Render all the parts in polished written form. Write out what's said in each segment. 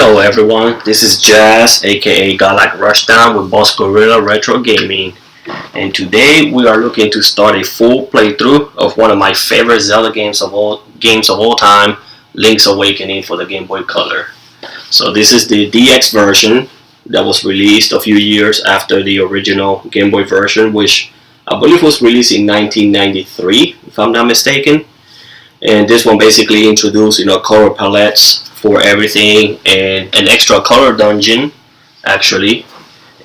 Hello everyone, this is Jazz aka Godlike Rushdown with Boss Gorilla Retro Gaming, and today we are looking to start a full playthrough of one of my favorite Zelda games of all time, Link's Awakening for the Game Boy Color. So this is the DX version that was released a few years after the original Game Boy version, which I believe was released in 1993 if I'm not mistaken. And this one basically introduced color palettes for everything and an extra color dungeon actually,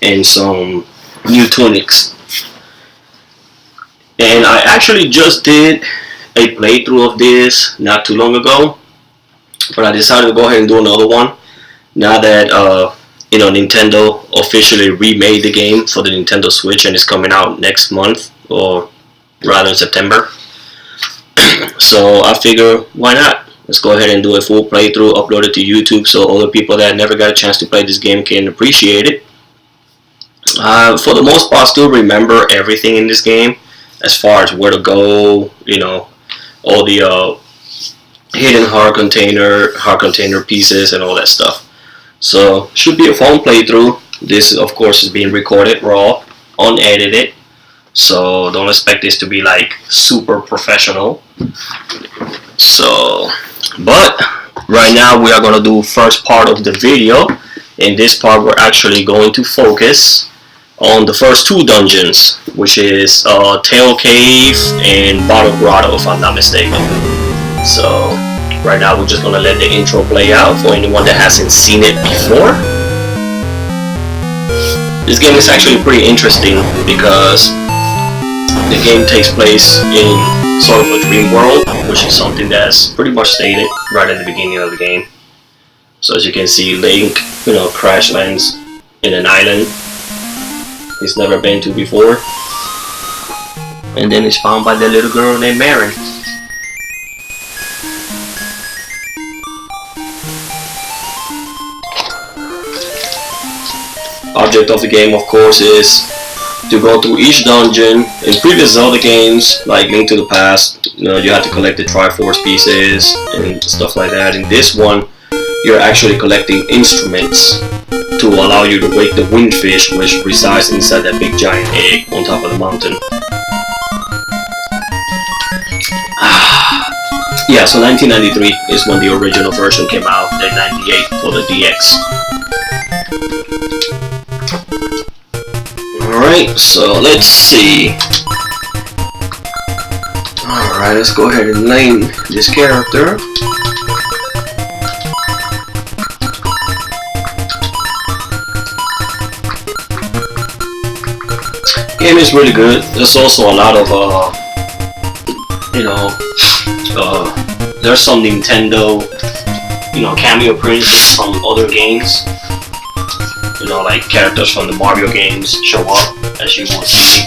and some new tunics. And I actually just did a playthrough of this not too long ago, but I decided to go ahead and do another one now that Nintendo officially remade the game for the Nintendo Switch, and it's coming out next month, or rather in September. So I figure, why not? Let's go ahead and do a full playthrough, upload it to YouTube so other people that never got a chance to play this game can appreciate it. For the most part, I still remember everything in this game as far as where to go, all the hidden heart container pieces and all that stuff. So should be a fun playthrough. This of course is being recorded raw, unedited, so don't expect this to be like super professional. So, but right now we are going to do first part of the video. In this part we're actually going to focus on the first two dungeons, which is Tail Cave and Bottle Grotto if I'm not mistaken. So right now we're just going to let the intro play out for anyone that hasn't seen it before. This game is actually pretty interesting because the game takes place in sort of a dream world, which is something that's pretty much stated right at the beginning of the game. So as you can see, Link, crash lands in an island he's never been to before, and then he's found by the little girl named Marin. Object of the game, of course, is to go through each dungeon. In previous Zelda games, like Link to the Past, you had to collect the Triforce pieces and stuff like that. In this one, you're actually collecting instruments to allow you to wake the windfish, which resides inside that big giant egg on top of the mountain. Yeah, so 1993 is when the original version came out, then 98 for the DX. Alright, so let's see. Alright, let's go ahead and name this character. Game is really good. There's also a lot of there's some Nintendo cameo prints from other games. Like characters from the Mario games show up, as you will see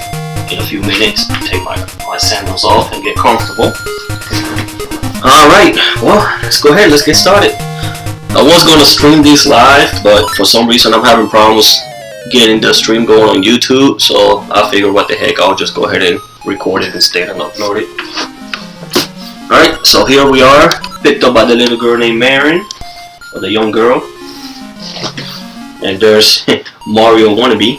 in a few minutes. Take my sandals off and get comfortable. Alright, well, let's go ahead, let's get started. I was going to stream these live, but for some reason I'm having problems getting the stream going on YouTube, so I figured what the heck, I'll just go ahead and record it instead and upload it. Alright, so here we are, picked up by the little girl named Marin, or the young girl. And there's Mario wannabe.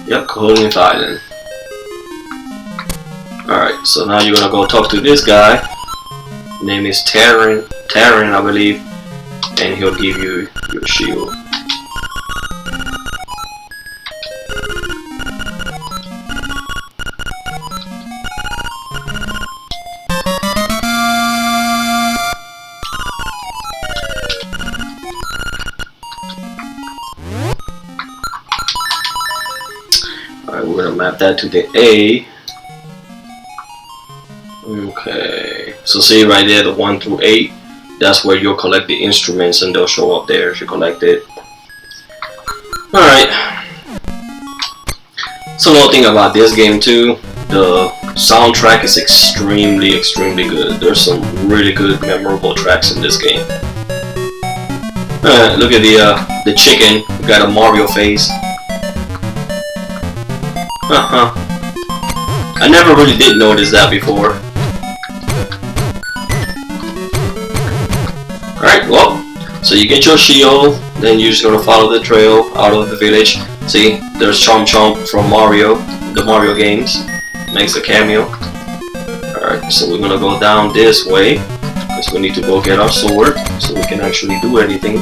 Yep, Colonial Island. Alright, so now you're gonna go talk to this guy. His name is Taran, I believe, and he'll give you your shield. Alright, we're gonna map that to the A. Okay, so see right there, the 1 through 8, that's where you'll collect the instruments and they'll show up there if you collect it. Alright, so another thing about this game too, the soundtrack is extremely, good. There's some really good, memorable tracks in this game. Look at the chicken. Got a Mario face. I never really did notice that before. Alright, well, so you get your shield, then you're just gonna follow the trail out of the village. See, there's Chomp Chomp from Mario, the Mario games. Makes a cameo. Alright, so we're gonna go down this way, because we need to go get our sword, so we can actually do anything.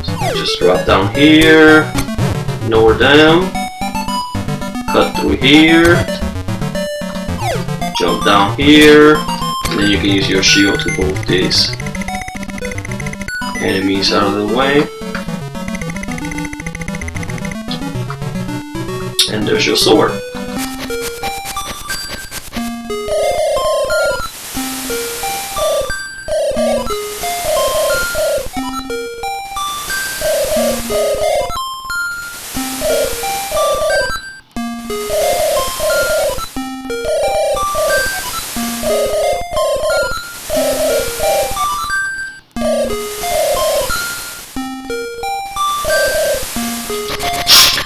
So just drop down here, lower down, cut through here, jump down here, and then you can use your shield to move these enemies out of the way. And there's your sword.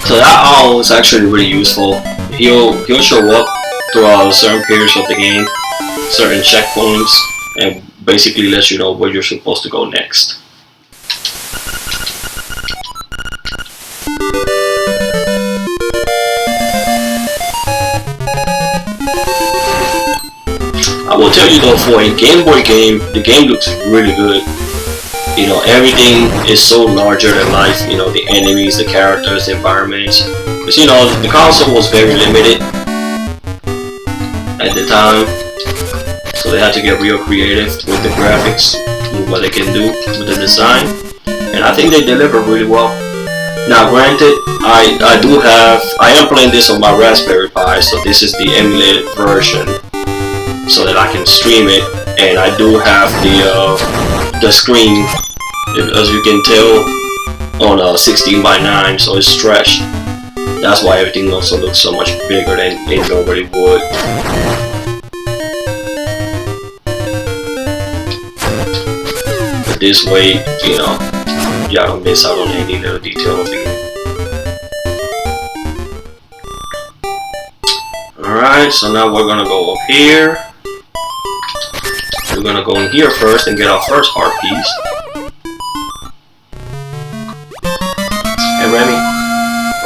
So that owl is actually really useful. He'll show up throughout certain periods of the game, certain checkpoints, and basically lets you know where you're supposed to go next. I will tell you though, for a Game Boy game, the game looks really good. You know, everything is so larger than life. You know, the enemies, the characters, the environments. Because, you know, the console was very limited at the time. So they had to get real creative with the graphics, with what they can do with the design. And I think they deliver really well. Now, granted, I am playing this on my Raspberry Pi, so this is the emulated version, so that I can stream it. And I do have the screen, as you can tell, on 16:9, so it's stretched. That's why everything also looks so much bigger than it normally would. But this way, you know, y'all don't miss out on any little detail of the game. Alright, so now we're gonna go up here. We're gonna go in here first and get our first heart piece. Hey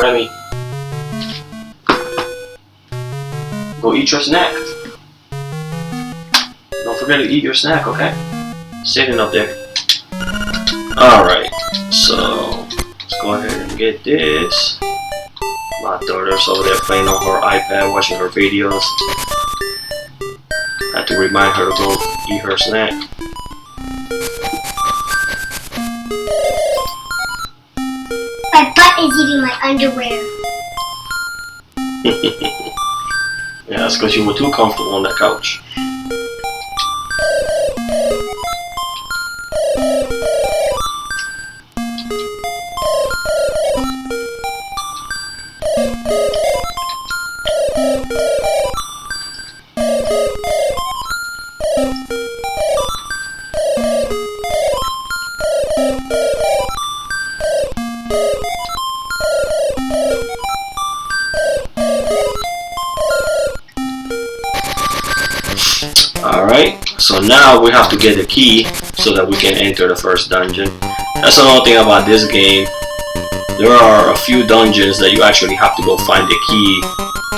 Remy, go eat your snack. Don't forget to eat your snack, okay? Sitting up there. Alright, so let's go ahead and get this. My daughter's over there playing on her iPad, watching her videos. I had to remind her to go eat her snack. My butt is eating my underwear. Yeah, that's because you were too comfortable on that couch. Alright, so now we have to get the key so that we can enter the first dungeon. That's another thing about this game. There are a few dungeons that you actually have to go find the key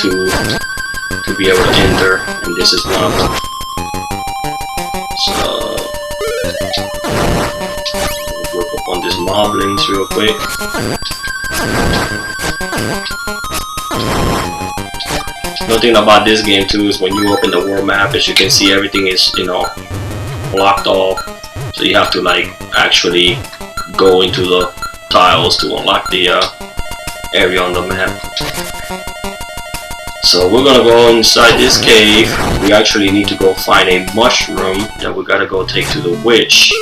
to be able to enter, and this is one of them. So, work up on these moblins real quick. Another thing about this game too is when you open the world map, as you can see, everything is, you know, blocked off. So you have to like actually go into the tiles to unlock the area on the map. So we're gonna go inside this cave. We actually need to go find a mushroom that we gotta go take to the witch.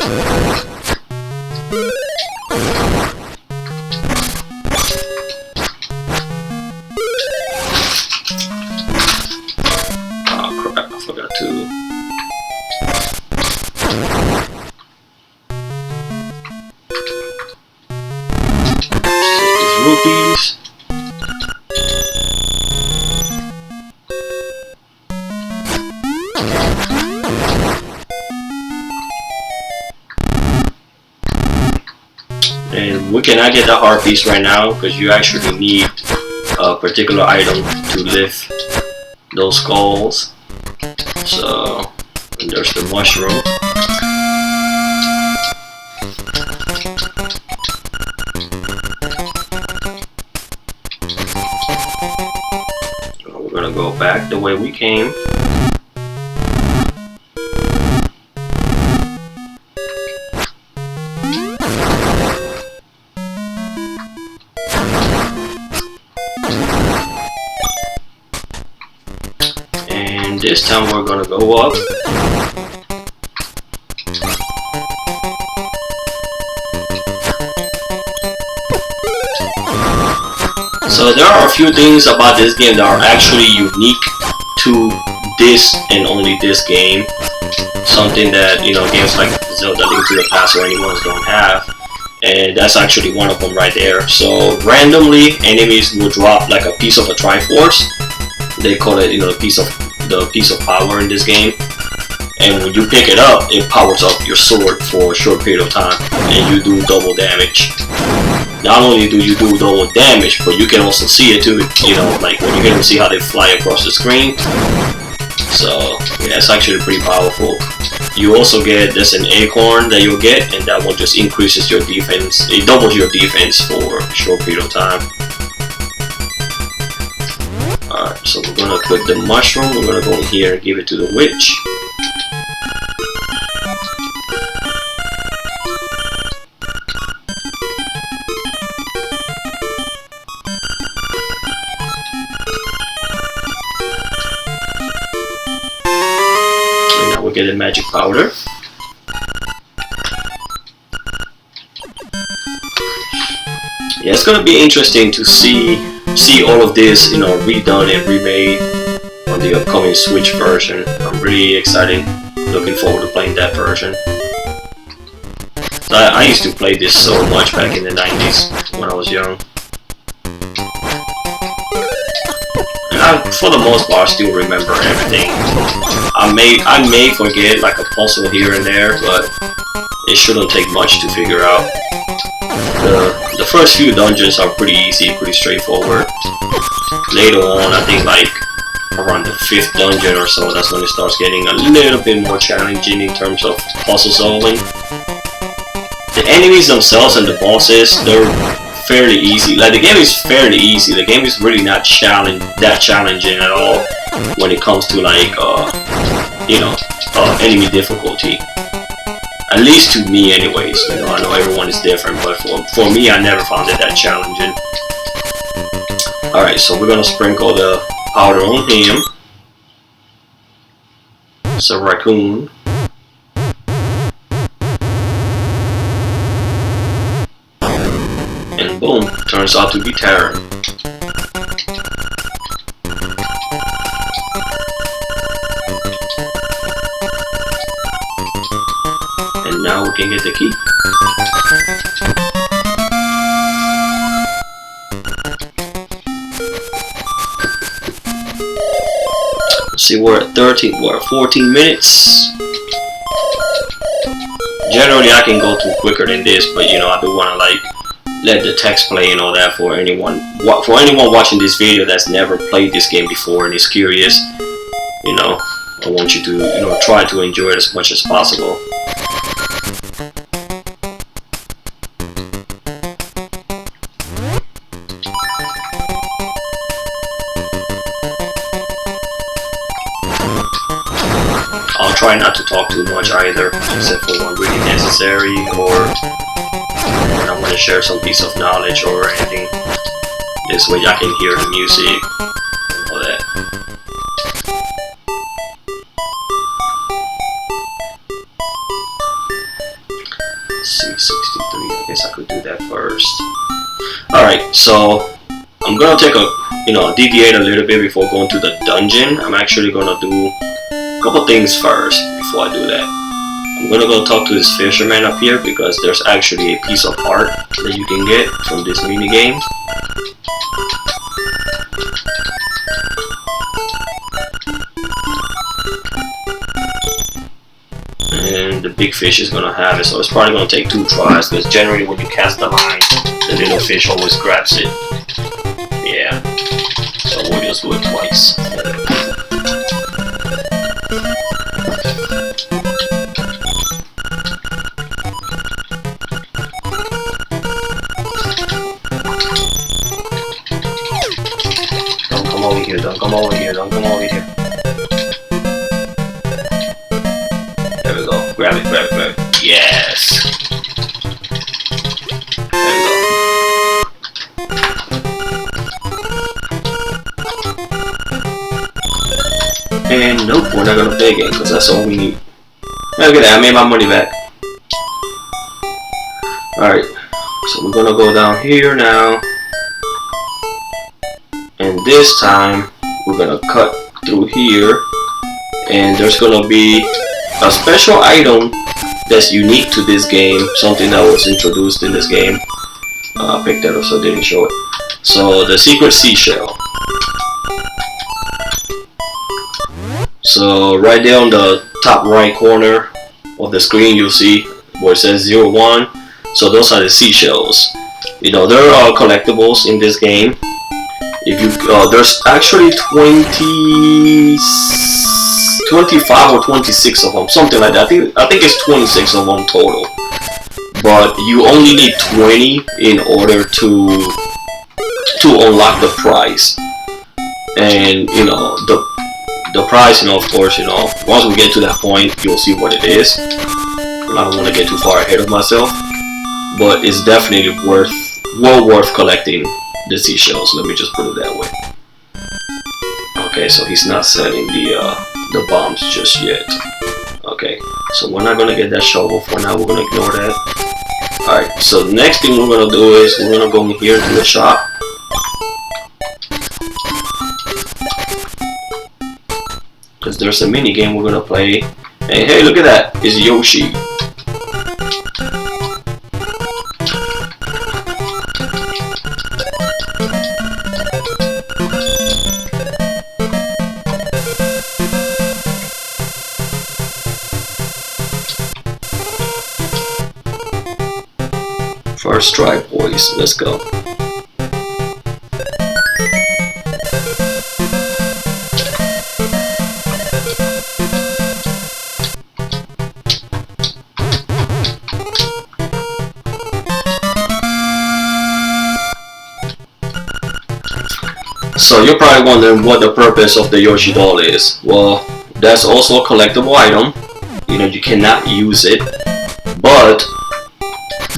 We cannot get the heart piece right now because you actually need a particular item to lift those skulls. So there's the mushroom. We're gonna go back the way we came. And this time we're gonna go up. So there are a few things about this game that are actually unique to this and only this game. Something that, you know, games like Zelda Link to the Past or anyone don't have. And that's actually one of them right there. So randomly enemies will drop like a piece of a Triforce. They call it, you know, the piece of power in this game. And when you pick it up, it powers up your sword for a short period of time, and you do double damage. Not only do you do double damage, but you can also see it too. You know, like when you hit them, see how they fly across the screen. So yeah, it's actually pretty powerful. You also get, there's an acorn that you'll get, and that one just increases your defense. It doubles your defense for a short period of time. Alright, so we're gonna put the mushroom. We're gonna go in here and give it to the witch. We're getting magic powder. Yeah, it's gonna be interesting to see all of this, you know, redone and remade on the upcoming Switch version. I'm really excited, looking forward to playing that version. So I used to play this so much back in the 90s when I was young. For the most part, I still remember everything. I may forget like a puzzle here and there, but it shouldn't take much to figure out. The first few dungeons are pretty easy, pretty straightforward. Later on, I think like around the 5th dungeon or so, that's when it starts getting a little bit more challenging in terms of puzzle solving. The enemies themselves and the bosses, they're fairly easy. Like the game is fairly easy. The game is really not that challenging at all when it comes to like you know, enemy difficulty. At least to me, anyways. You know, I know everyone is different, but for me, I never found it that challenging. All right, so we're gonna sprinkle the powder on him. It's a raccoon. And boom, turns out to be Terran. And now we can get the key. Let's see, we're at 14 minutes. Generally I can go through quicker than this, but you know, I do wanna like let the text play and all that for anyone watching this video that's never played this game before and is curious. You know, I want you to, you know, try to enjoy it as much as possible. I'll try not to talk too much either, except for when really necessary, or when I want to share some piece of knowledge or anything. This way I can hear the music and all that. C63, I guess I could do that first. Alright, so I'm gonna take a, you know, deviate a little bit before going to the dungeon. I'm actually gonna do a couple things first before I do that. I'm gonna go talk to this fisherman up here because there's actually a piece of art that you can get from this mini game. And and the big fish is gonna have it. So it's probably gonna take 2 tries, because generally when you cast the line, the little fish always grabs it. Yeah. So we'll just do it twice. Don't come over here, don't come over here, don't come over here. There we go. Grab it, grab it, grab it. Yes. There we go. And nope, we're not gonna play again because that's all we need. Look at that, I made my money back. Alright, so we're gonna go down here now. And this time, we're gonna cut through here. And there's gonna be a special item that's unique to this game, something that was introduced in this game. I picked that up so I didn't show it. So the secret seashell. So right there on the top right corner of the screen, you'll see where it says 01. So those are the seashells. You know, there are collectibles in this game. If you there's actually 25 or 26 of them, something like that. I think it's 26 of them total. But you only need 20 in order to unlock the prize. And you know the prize, you know, of course, you know, once we get to that point, you'll see what it is. I don't want to get too far ahead of myself, but it's definitely well worth collecting the seashells. Let me just put it that way. Okay, so he's not selling the bombs just yet. Okay, so we're not gonna get that shovel for now. We're gonna ignore that. Alright, so the next thing we're gonna do is we're gonna go in here to the shop. Because there's a mini game we're gonna play. And hey, look at that! It's Yoshi. First try, boys. Let's go. So you're probably wondering what the purpose of the Yoshi doll is. Well, that's also a collectible item. You know, you cannot use it, but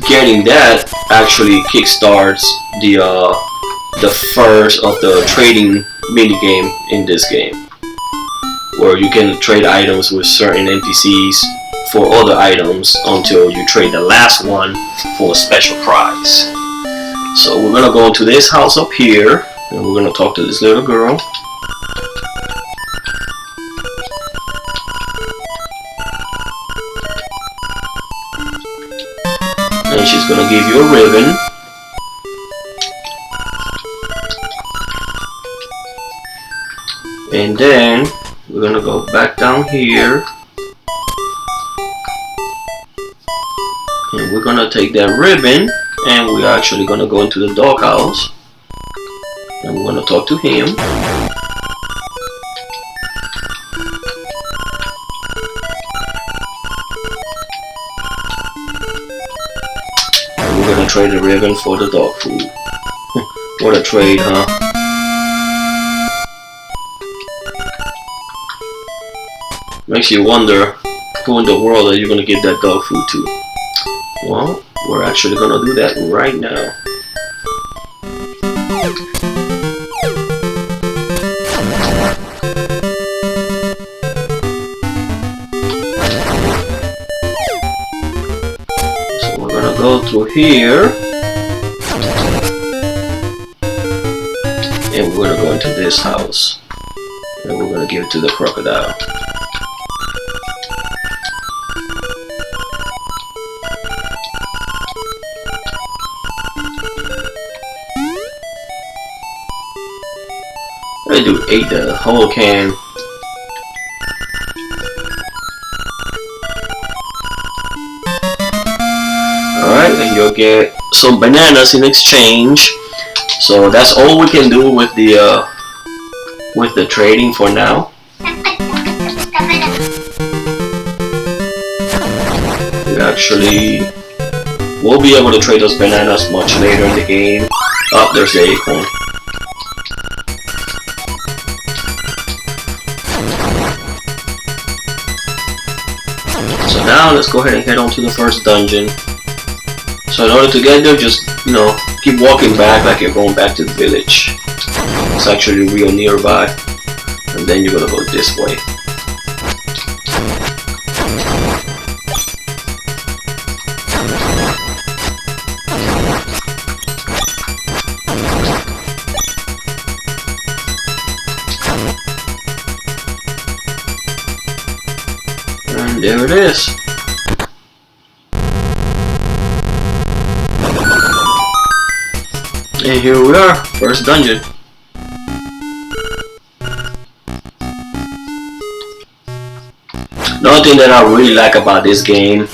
getting that actually kickstarts the first of the trading mini game in this game, where you can trade items with certain NPCs for other items until you trade the last one for a special prize. So we're gonna go into this house up here, and we're gonna talk to this little girl. And she's gonna give you a ribbon. And then we're gonna go back down here. And we're gonna take that ribbon, and we're actually gonna go into the doghouse. And we're gonna talk to him. And we're gonna trade the ribbon for the dog food. What a trade, huh? Makes you wonder who in the world are you gonna give that dog food to? Well, we're actually gonna do that right now. So we're gonna go through here, and we're gonna go into this house, and we're gonna give it to the crocodile. That dude ate the whole can. you'll get some bananas in exchange. So that's all we can do with the trading for now. We actually will be able to trade those bananas much later in the game. Oh, there's the acorn. So now let's go ahead and head on to the first dungeon. So in order to get there, just, you know, keep walking back like you're going back to the village. It's actually real nearby. And then you're gonna go this way. And there it is. And here we are, first dungeon. Another thing that I really like about this game,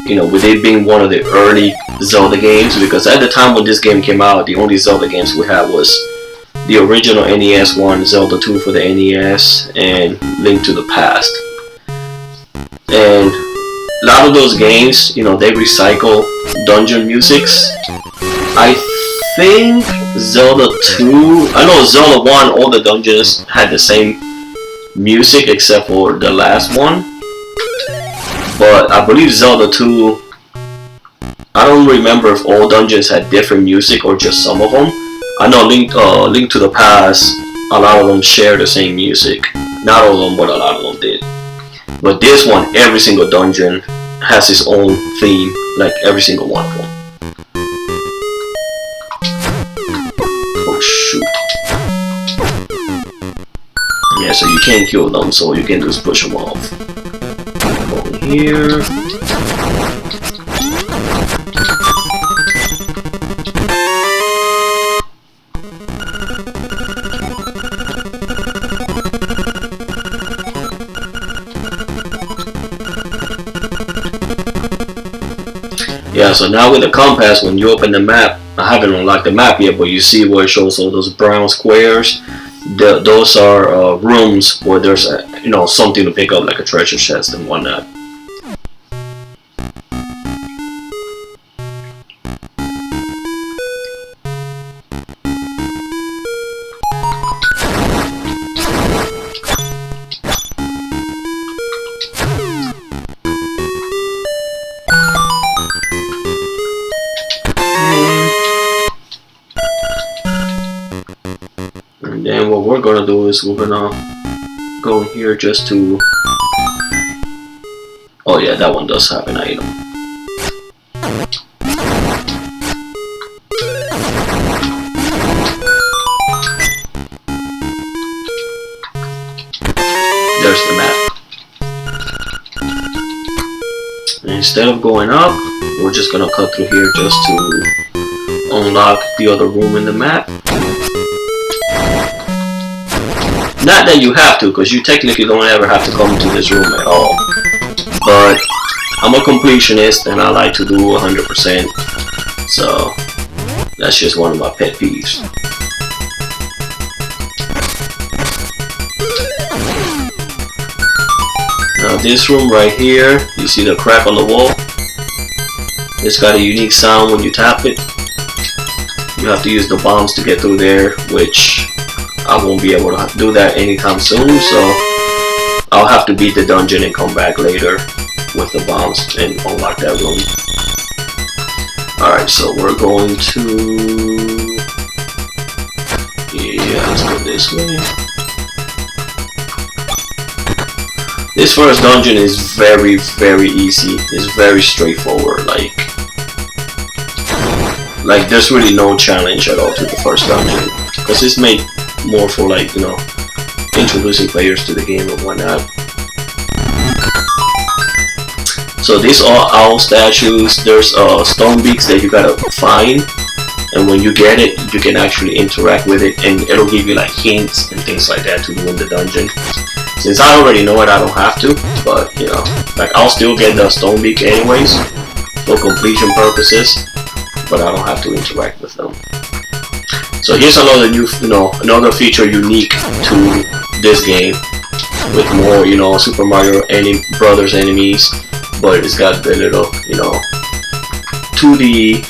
you know, with it being one of the early Zelda games, because at the time when this game came out, the only Zelda games we had was the original NES one, Zelda 2 for the NES, and Link to the Past. And a lot of those games, you know, they recycle dungeon musics. I think Zelda 2, I know Zelda 1, all the dungeons had the same music except for the last one. But I believe Zelda 2, I don't remember if all dungeons had different music or just some of them. I know Link to the Past, a lot of them share the same music. Not all of them, but a lot of them did. But this one, every single dungeon has its own theme, like every single one of them. Oh shoot. Yeah, so you can't kill them, so all you can do is push them off. Over here. Yeah, so now with the compass, when you open the map, I haven't unlocked the map yet, but you see where it shows all those brown squares. Those are rooms where there's you know, something to pick up, like a treasure chest and whatnot. And then what we're gonna do is we're gonna go in here just to... Oh yeah, that one does have an item. There's the map. And instead of going up, we're just gonna cut through here just to unlock the other room in the map. Not that you have to, because you technically don't ever have to come to this room at all. But I'm a completionist and I like to do 100%. So that's just one of my pet peeves. Now this room right here, you see the crack on the wall? It's got a unique sound when you tap it. You have to use the bombs to get through there, which I won't be able to do that anytime soon, so I'll have to beat the dungeon and come back later with the bombs and unlock that room. Alright, so we're going to... Yeah, let's go this way. This first dungeon is very, very easy. It's very straightforward. Like there's really no challenge at all to the first dungeon, because it's made more for, like, you know, introducing players to the game and whatnot. So these are owl statues. There's stone beaks that you gotta find, and when you get it, you can actually interact with it, and it'll give you like hints and things like that to do in the dungeon. Since I already know it, I don't have to, but you know, like I'll still get the stone beak anyways. for completion purposes, but I don't have to interact with them. So here's another new, another feature unique to this game, with more, Super Mario Brothers enemies, but it's got the little, 2D,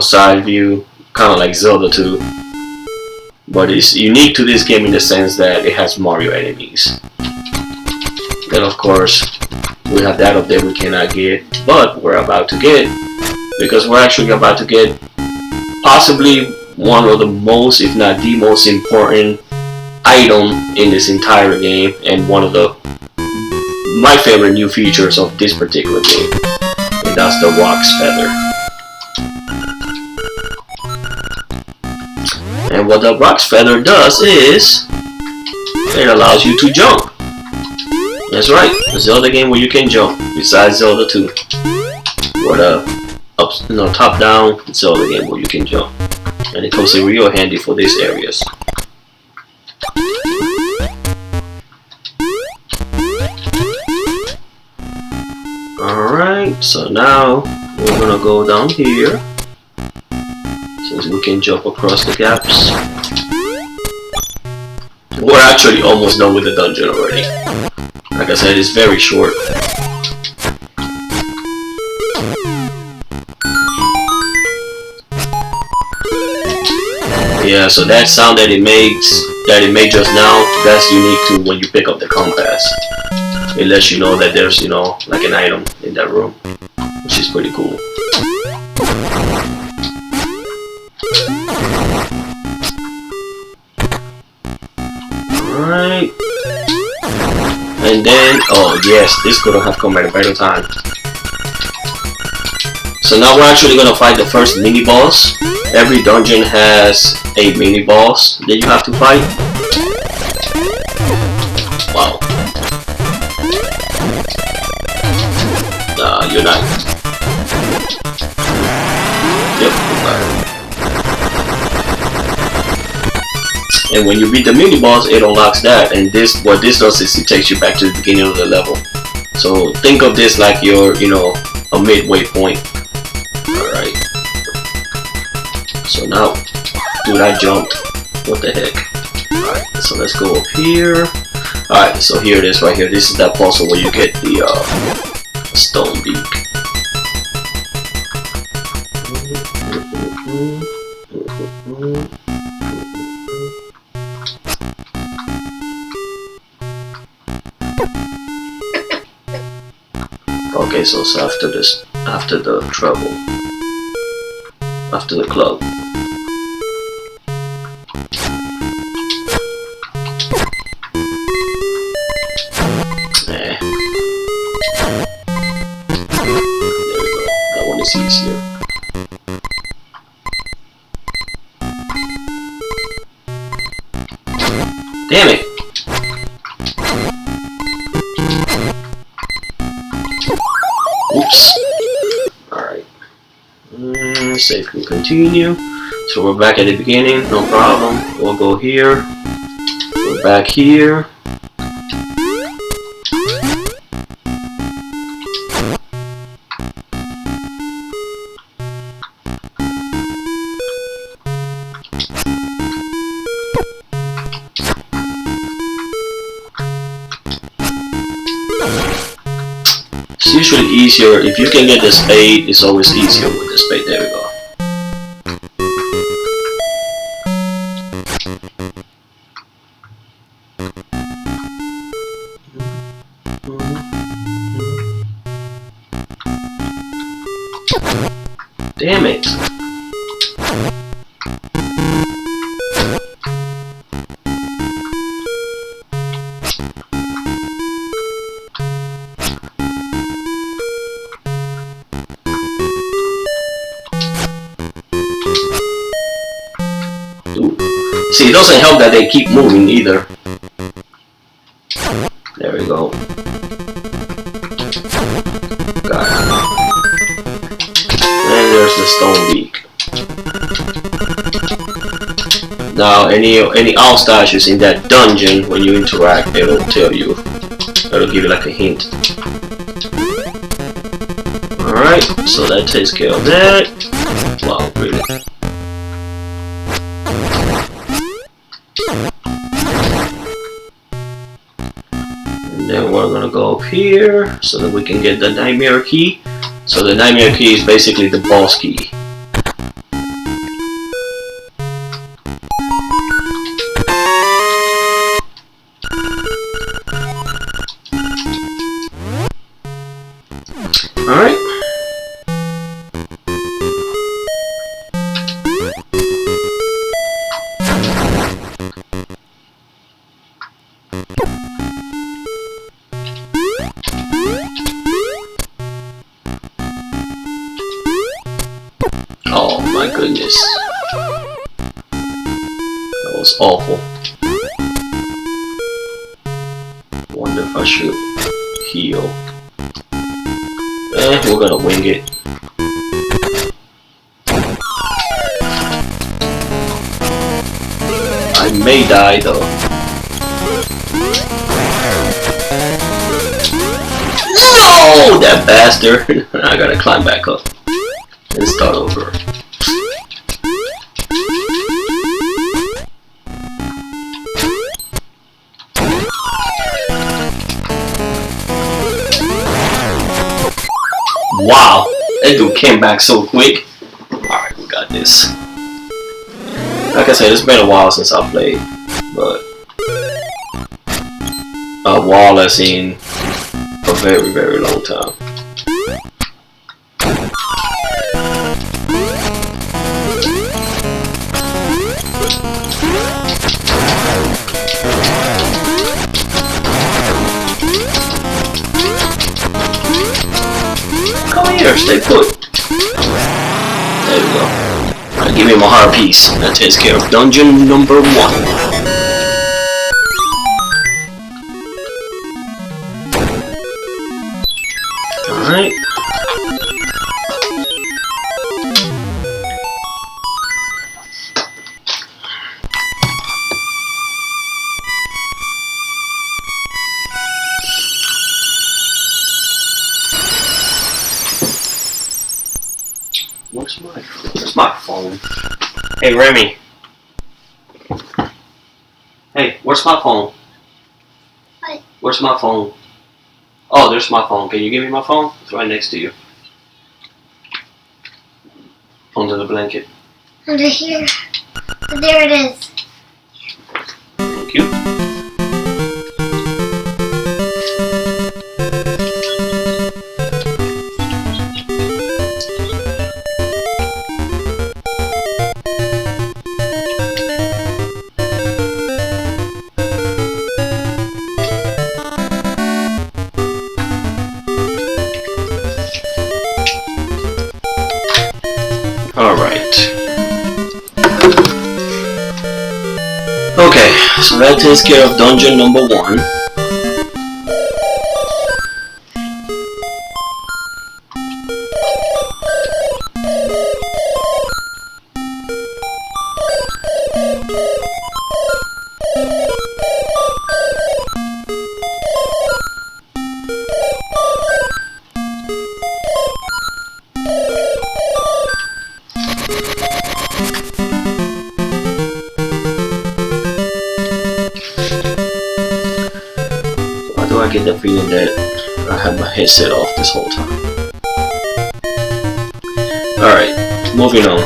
side view, kind of like Zelda 2. But it's unique to this game in the sense that it has Mario enemies. Then of course, we have that up there we cannot get, but we're about to get, because we're actually about to get possibly one of the most, if not the most important item in this entire game, and one of my favorite new features of this particular game, and that's the Roc's Feather. And what the Roc's Feather does is it allows you to jump. That's right, a Zelda game where you can jump, besides Zelda 2. Or the top down Zelda game where you can jump. And it comes in real handy for these areas. Alright, so now we're gonna go down here, since we can jump across the gaps. We're actually almost done with the dungeon already. Like I said, it's very short. Yeah, so that sound that it made just now, that's unique to when you pick up the compass. It lets you know that there's, like an item in that room, which is pretty cool. Alright. And then, oh yes, this couldn't have come at a better time. So now we're actually going to fight the first mini boss. Every dungeon has a mini boss that you have to fight. Wow. You're not. Yep, you got it. And when you beat the mini boss, it unlocks that. And what this does is it takes you back to the beginning of the level. So think of this like your, a midway point. Alright. So now, dude, I jumped. What the heck? Alright, so let's go up here. Alright, so here it is right here. This is that puzzle where you get the stone beak. Okay, so it's after this, after the treble, after the club. There we go. That one is easier. Damn it! Oops. Alright. Save can continue. So we're back at the beginning, no problem. We'll go here. We're back here. It's usually easier if you can get the spade. It's always easier with the spade. There we go. Damn it. See, it doesn't help that they keep moving either. There we go. Got it. And there's the stone beak. Now, any all stashes in that dungeon, when you interact, it'll tell you. That'll give you like a hint. Alright, so that takes care of that. Wow, really. And then we're gonna go up here so that we can get the nightmare key. So the nightmare key is basically the boss key. Alright. Oh my goodness. That was awful. Wonder if I should heal. We're gonna wing it. I may die though. No! That bastard! I gotta climb back up and start over. Wow, that dude came back so quick. Alright, we got this. Like I said, it's been a while since I played, but a while as in a very, very long time. Come here, stay put. There we go. Alright, give me my heart piece. That takes care of dungeon number 1. Alright. Where's my phone? Hey Remy. Hey, where's my phone? What? Where's my phone? Oh, there's my phone. Can you give me my phone? It's right next to you. Under the blanket. Under here. There it is. Thank you. Alright. Okay, so that takes care of dungeon number 1. I get the feeling that I had my headset off this whole time. Alright, moving on.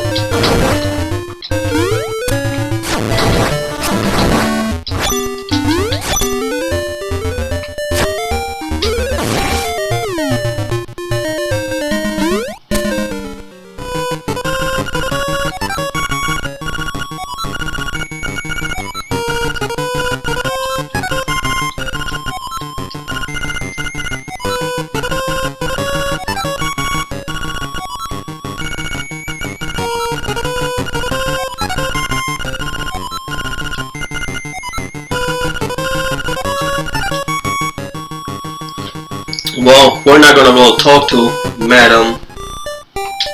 Well, we're not gonna go talk to Madam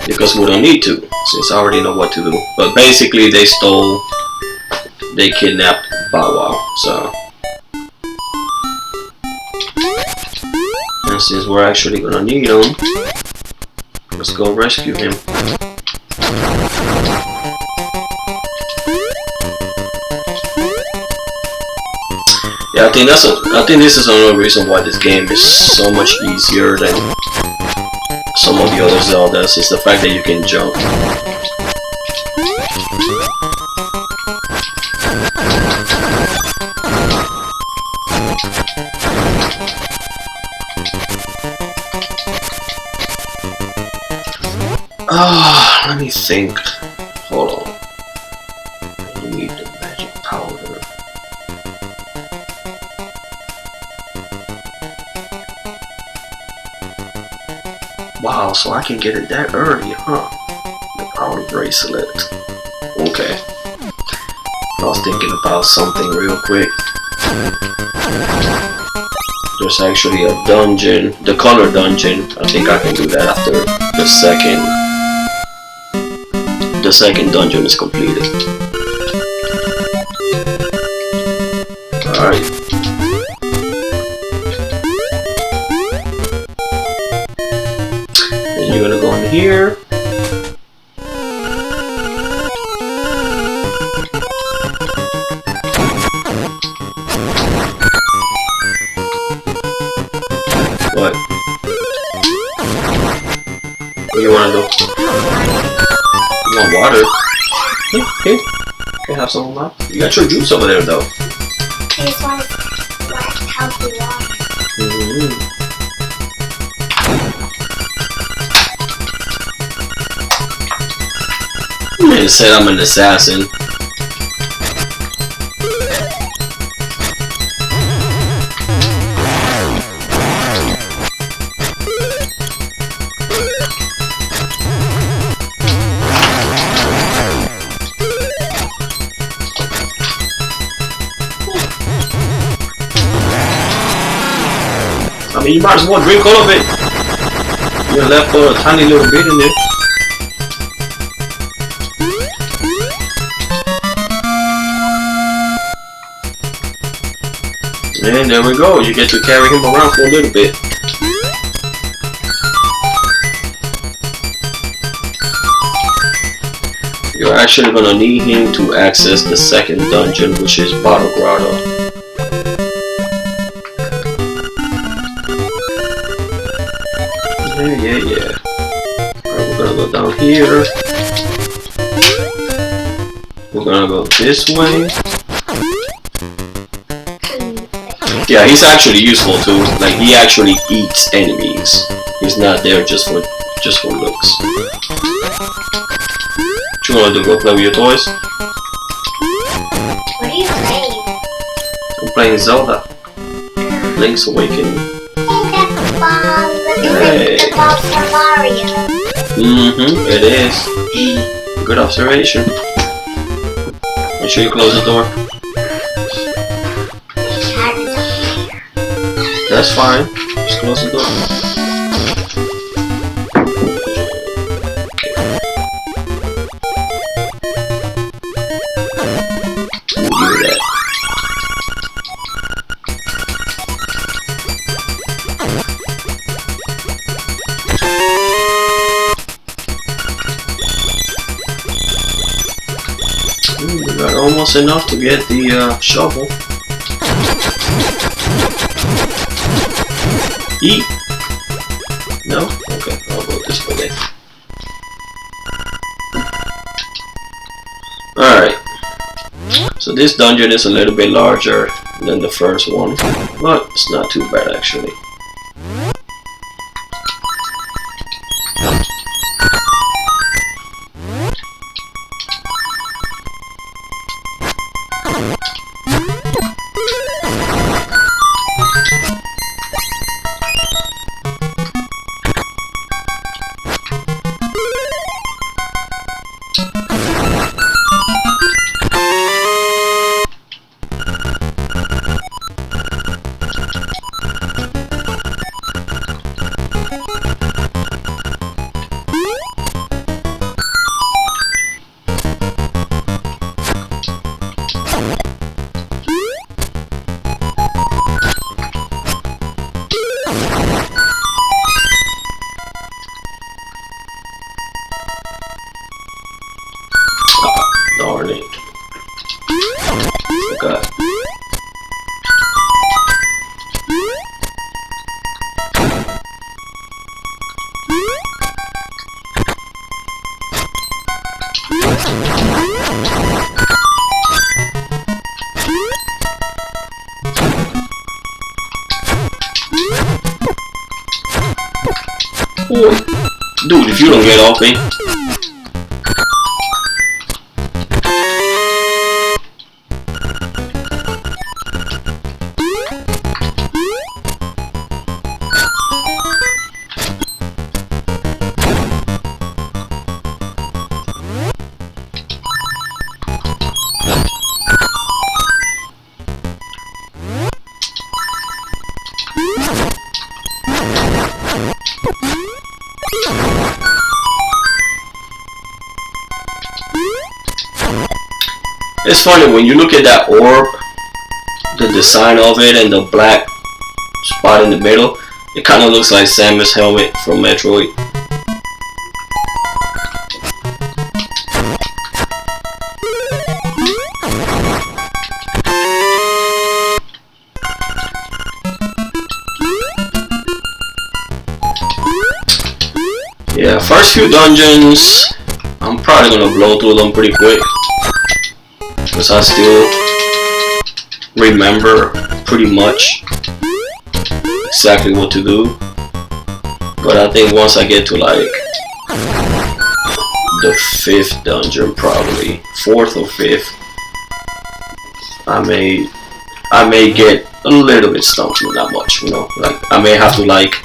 because we don't need to, since I already know what to do. But basically, they kidnapped Bow Wow. So since we're actually gonna need him, let's go rescue him. Yeah, I think this is another reason why this game is so much easier than some of the other Zeldas, is the fact that you can jump. Let me think. Hold on. I need the magic powder. Wow, so I can get it that early, huh? The power bracelet. Okay. I was thinking about something real quick. There's actually a dungeon, the color dungeon. I think I can do that after the second dungeon is completed. Alright. Then you're gonna go in here. What? What do you wanna do? You want water? Okay. Can I have some of mine? You got your juice over there though. I just want healthy water. Man said I'm an assassin. I mean, you might as well drink all of it. You left a tiny little bit in there. And there we go. You get to carry him around for a little bit. You're actually gonna need him to access the second dungeon, which is Bottle Grotto. Yeah. Alright, we're gonna go down here. We're gonna go this way. Yeah, he's actually useful too. Like, he actually eats enemies. He's not there just for looks. What you wanna do? Go play with your toys? What are you playing? I'm playing Zelda. Link's Awakening. Oh, that's fun. Hey. The box from Mario. It is. Good observation. Make sure you close the door. That's fine. Just close the door. We'll do that. We got almost enough to get the shovel. Eat? No? Okay, I'll go this way then. Alright. So this dungeon is a little bit larger than the first one, but it's not too bad actually. Boy. Dude, if you don't get off me. It's funny when you look at that orb, the design of it and the black spot in the middle, it kind of looks like Samus' helmet from Metroid. Yeah, first few dungeons, I'm probably gonna blow through them pretty quick. Because I still remember pretty much exactly what to do. But I think once I get to like the 5th dungeon, probably 4th or 5th, I may get a little bit stumped, but not much, you know. Like I may have to like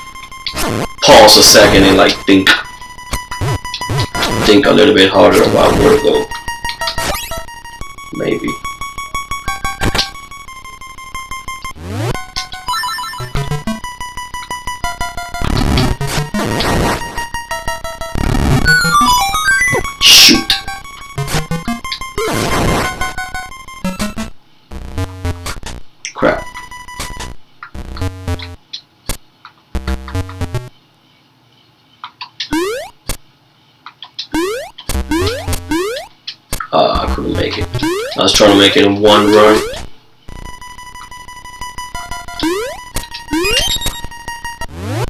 pause a second and like think a little bit harder about where to go. Maybe. Shoot. Crap. I couldn't make it. I was trying to make it in one run.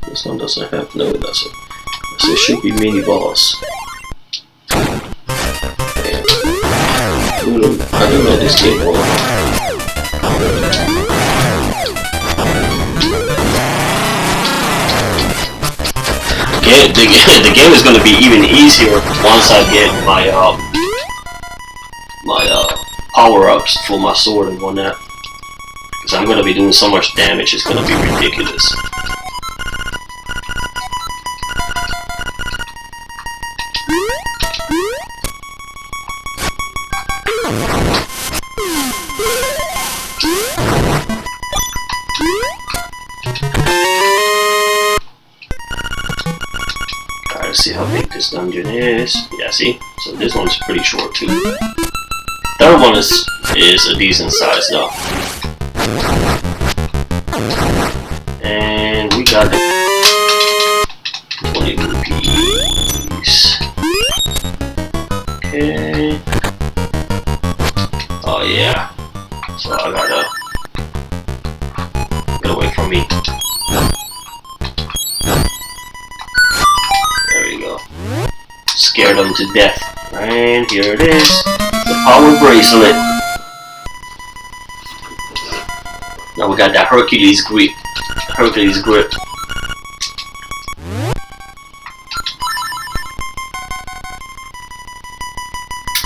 This one doesn't have, no it doesn't. So it should be mini boss. And I don't know this game well. The game is going to be even easier once I get my power-ups for my sword and whatnot. Because I'm going to be doing so much damage, it's going to be ridiculous. Alright, let's see how big this dungeon is. Yeah, see? So this one's pretty short too. Third one is a decent size though. And we got the 20 rupees. Okay. Oh yeah. So I gotta get away from me. There we go. Scared them to death. And here it is. The power bracelet. Now we got that Hercules grip.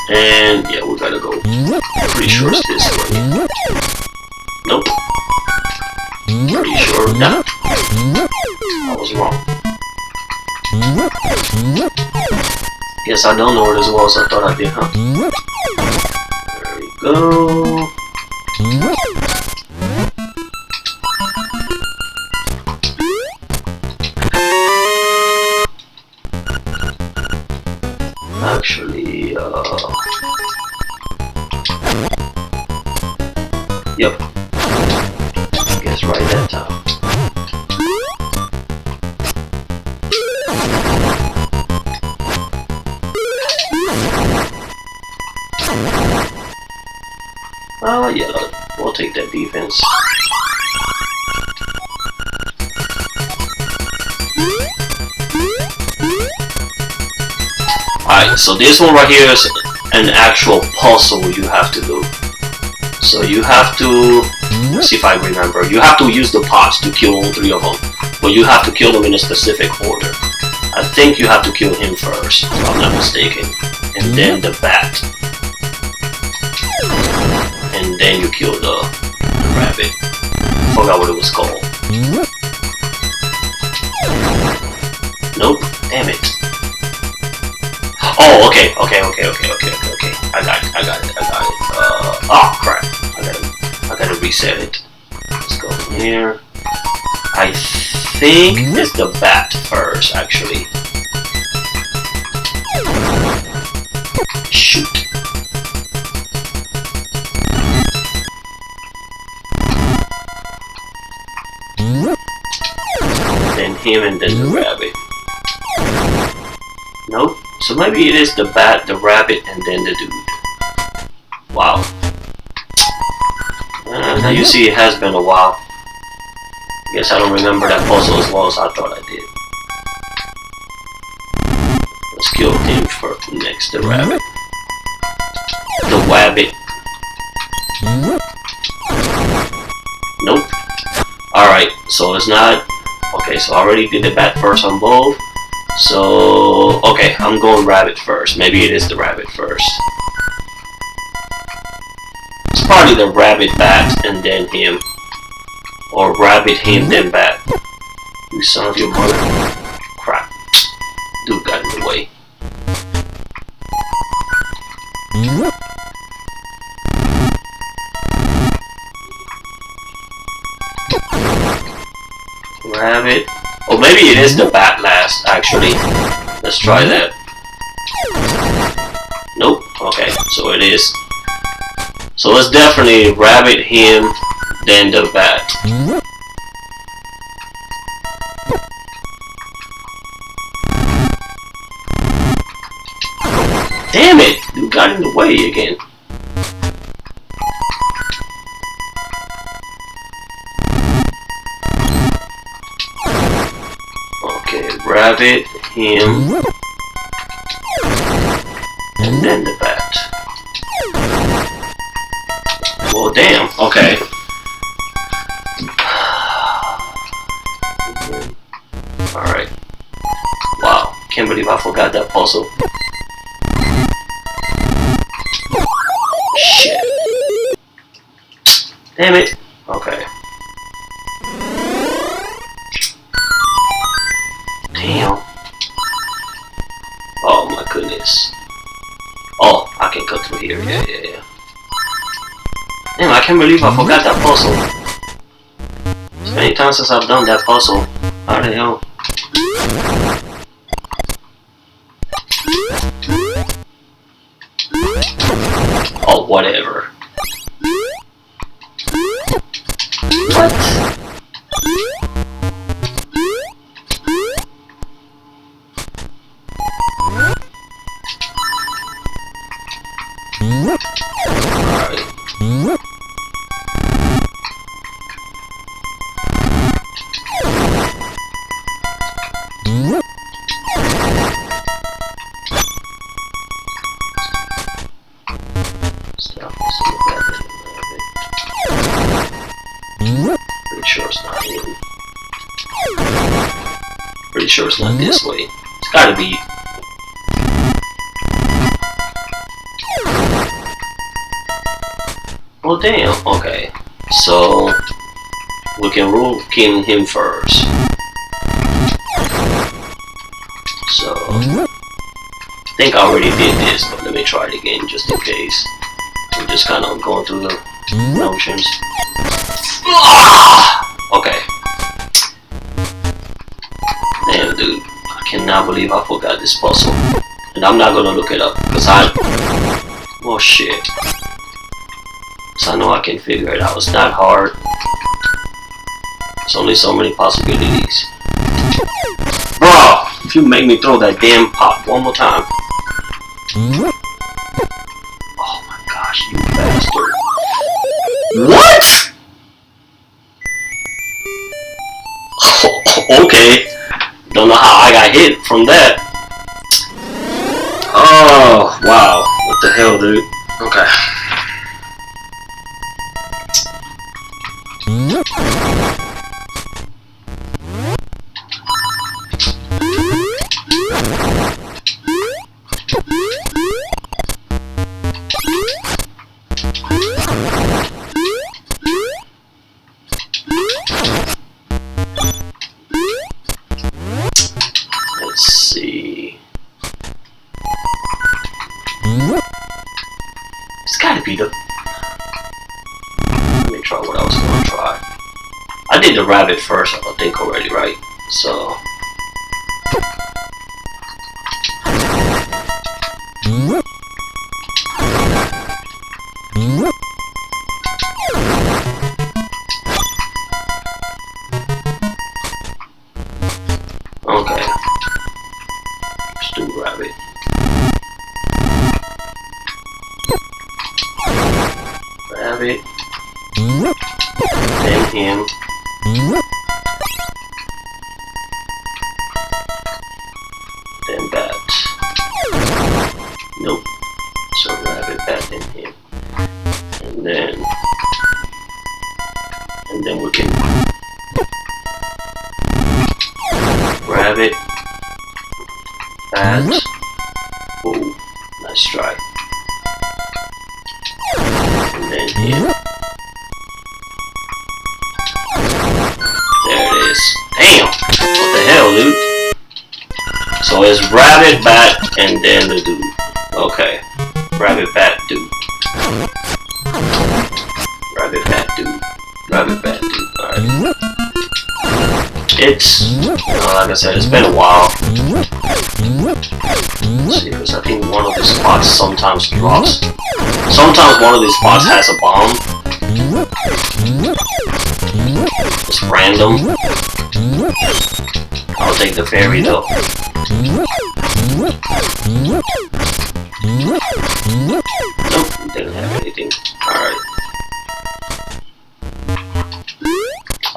And yeah, we gotta go. Pretty sure it's this way. Nope. Pretty sure not. I was wrong. Guess I don't know where this was. I thought I did, huh? There we go. Actually, yep. Guess right that time. Yeah, we'll take that defense. Alright, so this one right here is an actual puzzle you have to do. So you have to Let's see if I remember. You have to use the pots to kill all 3 of them, but you have to kill them in a specific order. I think you have to kill him first, if I'm not mistaken, and then the bat, and then you kill the rabbit. I forgot what it was called. Nope, damn it. Oh, okay. I got it. Oh crap. I gotta reset it. Let's go in here. I think it's the bat first, actually. Shoot. Then him and then the rabbit. Nope. So maybe it is the bat, the rabbit, and then the dude. Wow. Now you see it has been a while. Guess I don't remember that puzzle as well as I thought I did. Let's kill him first next, the rabbit. The wabbit. Nope. Alright, so it's not... Okay, so I already did the bat first on both. So, okay, I'm going rabbit first. Maybe it is the rabbit first. It's probably the rabbit bat and then him. Or rabbit him then bat. You son of your mother. Crap. Dude got in the way. Rabbit. Oh, maybe it is the bat last, actually. Let's try that. Nope. Okay, so it is. So it's definitely rabbit, him, then the bat. Damn it! You got in the way again. Rabbit, him, and then the bat. Well, damn. Okay. Alright. Wow. Can't believe I forgot that puzzle. Shit. Damn it. Okay. Damn. Oh my goodness. Oh, I can cut through here. Yeah. Damn, I can't believe I forgot that puzzle. It's many times since I've done that puzzle. How the hell? Oh, whatever. What? Pretty sure it's not this way. It's gotta be. Well, damn. Okay, so we can rule kill him first. So I think I already did this, but let me try it again just in case. I'm just kind of going through the motions. Okay. Damn, dude. I cannot believe I forgot this puzzle. And I'm not gonna look it up, because oh shit. So I know I can figure it out. It's not hard. There's only so many possibilities. Bro, if you make me throw that damn pot one more time. Oh my gosh, you bastard. What? Okay. Don't know how I got hit from that. Oh, wow. What the hell, dude? Okay. Let's see. It's gotta be the. Let me try what I was gonna try. I did the rabbit first, I think already, right? So. Okay. Let's do rabbit. Rabbit. Then him. Then bat. Nope. So rabbit, bat, then him. And then we can rabbit, bat. Oh, nice try. And then him. There it is. Damn! What the hell, dude? So it's rabbit, bat, and then the dude. Okay. Rabbit, bat, dude. Rabbit, bat, dude. Rabbit, bat, dude. Alright. It's, like I said, it's been a while. Let's see, because I think one of these spots sometimes drops. Sometimes one of these spots has a bomb. It's random. I'll take the fairy though. Nope, didn't have anything. Alright.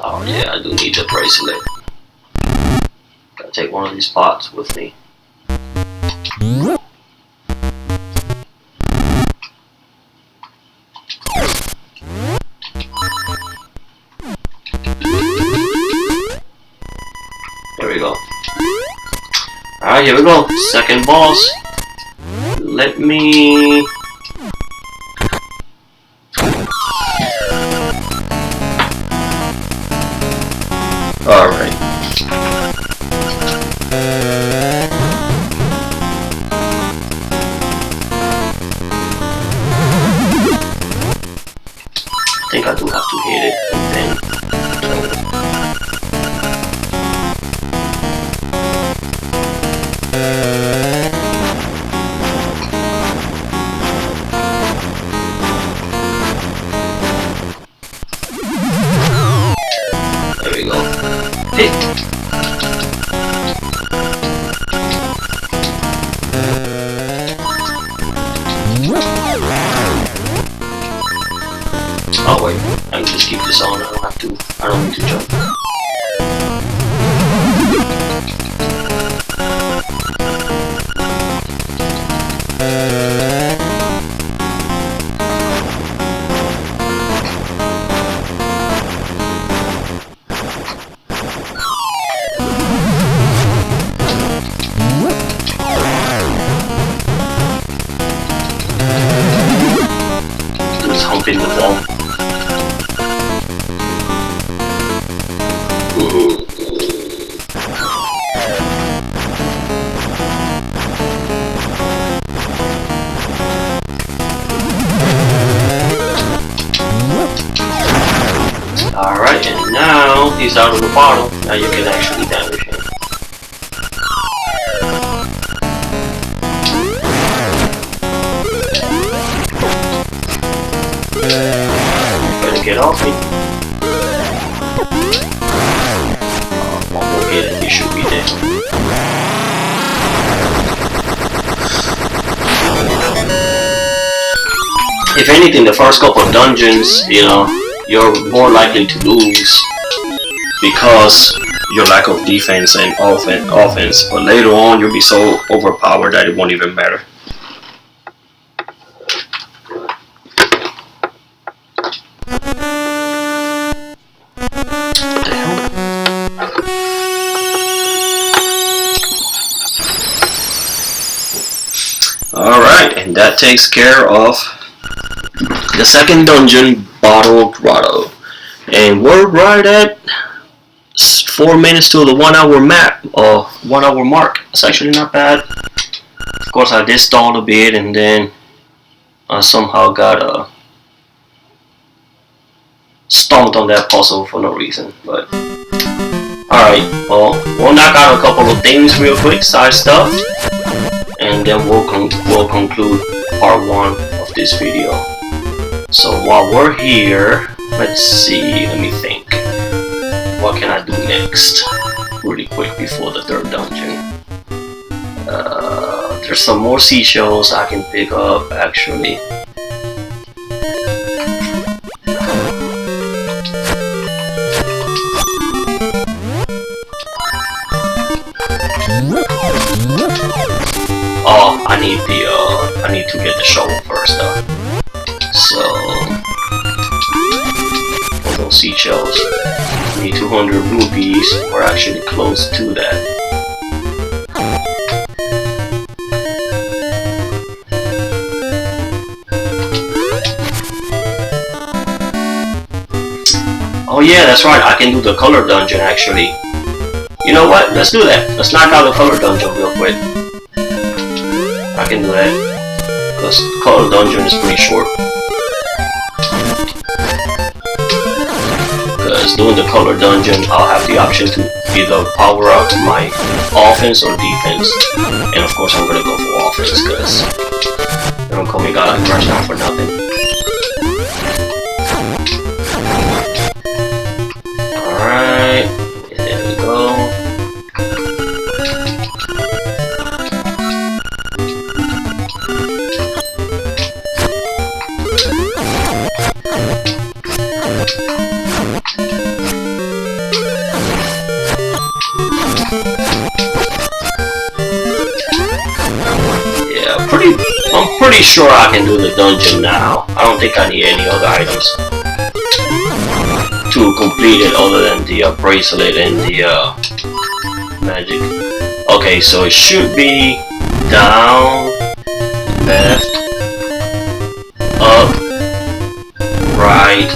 Oh yeah, I do need the bracelet. Gotta take one of these pots with me. There we go. Alright, here we go. Second boss. Let me... Alright. I think I do have to hit it and then kill it. There we go. Hit. Oh wait, I can just keep this on. I don't need to jump. Just humping the wall. Alright, and now he's out of the bottle. Now you can actually damage him. Better get off me. One more hit and he should be dead. If anything, the first couple of dungeons, you know, you're more likely to lose because your lack of defense and offense. But later on, you'll be so overpowered that it won't even matter. Alright, and that takes care of the second dungeon, Bottle Grotto. And we're right at 4 minutes to the 1 hour map, 1 hour mark. It's actually not bad. Of course, I did stall a bit, and then I somehow got stomped on that puzzle for no reason. But alright, well, we'll knock out a couple of things real quick, side stuff, and then we'll conclude part 1 of this video. So while we're here, let's see, let me think. What can I do next? Really quick before the 3rd dungeon. There's some more seashells I can pick up actually. Oh, I need to get the shovel first though. So for those seashells, I need 200 rupees. We're actually close to that. Oh yeah, that's right, I can do the color dungeon actually. You know what, let's do that. Let's knock out the color dungeon real quick. I can do that, because the color dungeon is pretty short. Because doing the color dungeon, I'll have the option to either power up my offense or defense. And of course I'm gonna go for offense, because they don't call me God and rush down for nothing. Alright, there we go. Yeah, I'm pretty sure I can do the dungeon now. I don't think I need any other items to complete it other than the bracelet and the magic. Okay, so it should be down, left, up, right,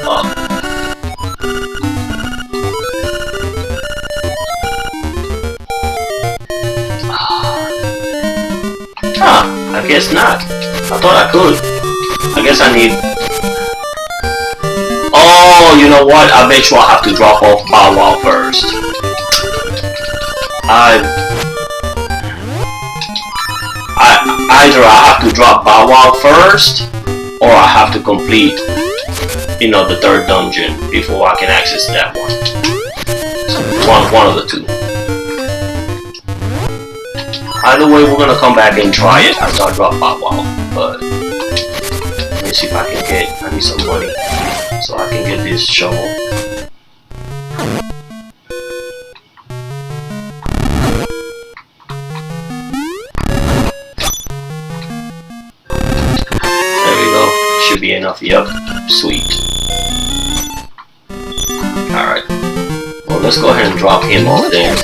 up. I guess not. I thought I could. I guess I need... Oh, you know what? I bet you I'll have to drop off Bow Wow first. Either I have to drop Bow Wow first, or I have to complete, you know, the 3rd dungeon before I can access that one. So one of the two. Either way, we're gonna come back and try it after I drop Bow Wow. But let me see if I can get. I need some money so I can get this shovel. There we go. Should be enough. Yup. Sweet. Alright. Well, let's go ahead and drop him off there.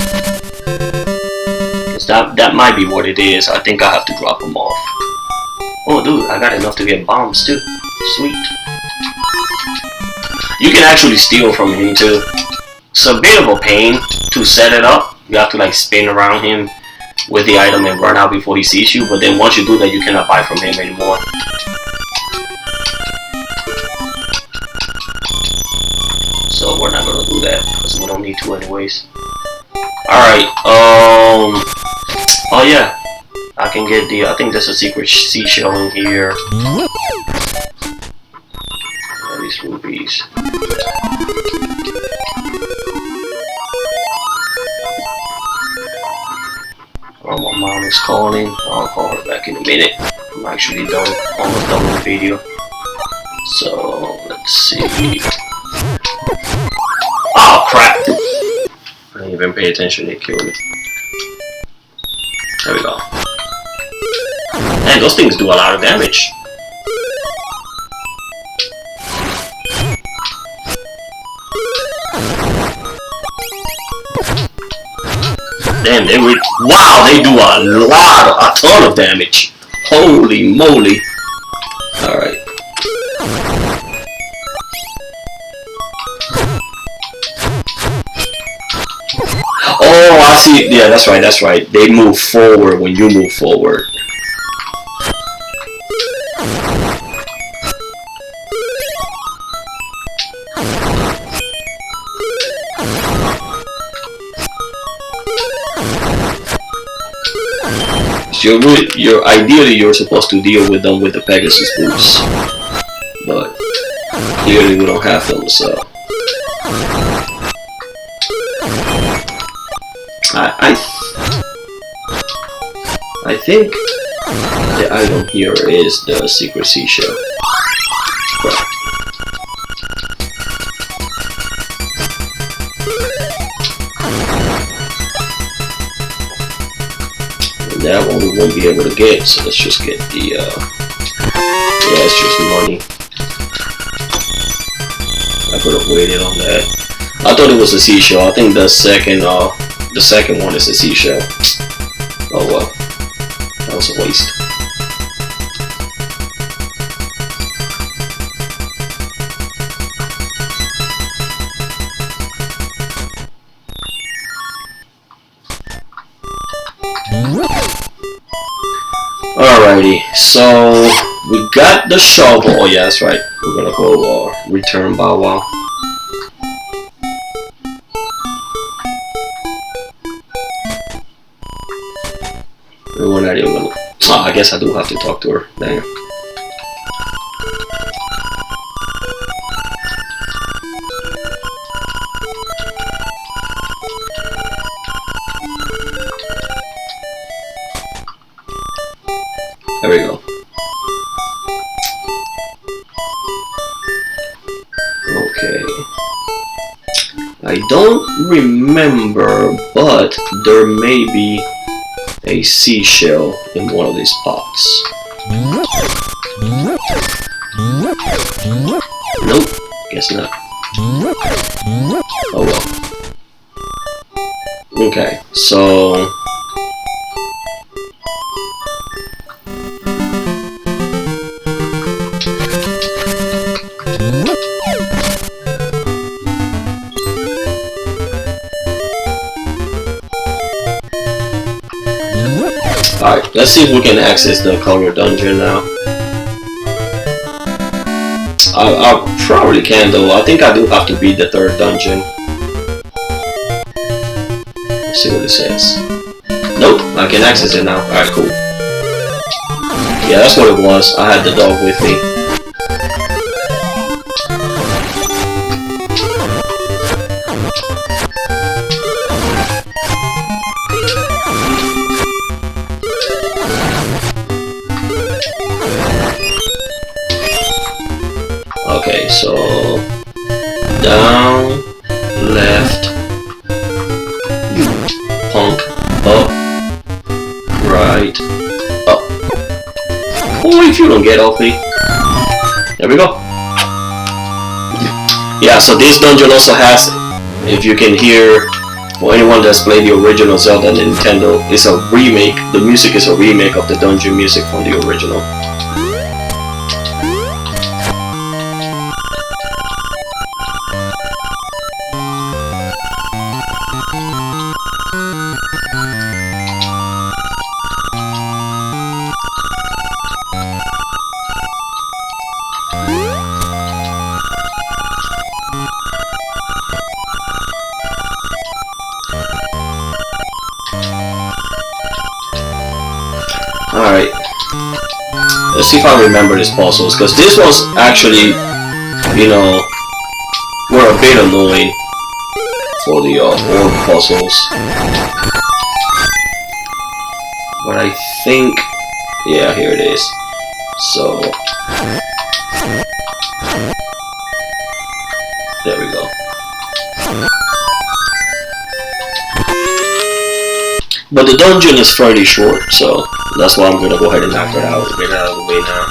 That might be what it is. I think I have to drop him off. Oh dude, I got enough to get bombs too. Sweet. You can actually steal from him too. It's a bit of a pain to set it up. You have to like spin around him with the item and run out before he sees you. But then once you do that, you cannot buy from him anymore. So we're not gonna do that because we don't need to anyways. Alright, oh yeah, I can get the, I think there's a secret seashell in here. All these rupees. Oh, my mom is calling. I'll call her back in a minute. I'm actually done, almost done with the video. So, let's see. Oh crap! I didn't even pay attention, they killed me. There we go. Man, those things do a lot of damage. Damn, wow, they do a ton of damage. Holy moly. Alright. Oh, I see. Yeah, that's right. That's right. They move forward when you move forward. So you're ideally you're supposed to deal with them with the Pegasus boots, but clearly we don't have them. So I I think the item here is the secret seashell. Right. That one we won't be able to get, so let's just get the yeah, it's just money. I could have waited on that. I thought it was a seashell. I think the second one is a seashell. Oh well, that was a waste. Alrighty, so we got the shovel. Oh yeah, that's right. We're gonna go return Bow Wow. We're not even gonna. Oh, I guess I do have to talk to her. Dang. There we go. Okay. I don't remember, but there may be a seashell in one of these pots. Nope, guess not. Oh well. Okay, so alright, let's see if we can access the color dungeon now. I probably can though. I think I do have to beat the third dungeon. Let's see what it says. Nope, I can access it now. Alright, cool. Yeah, that's what it was. I had the dog with me. Okay, so down, left, you punk, up, right, up. Oh, if you don't get off me. There we go. Yeah, so this dungeon also has, if you can hear, for anyone that's played the original Zelda on Nintendo, it's a remake. The music is a remake of the dungeon music from the original. Alright, let's see if I remember these puzzles, because this one's actually, you know, were a bit annoying for the orb puzzles. But I think, yeah, here it is. So, there we go. But the dungeon is fairly short, so that's why I'm gonna go ahead and knock that out, get it out of the way now.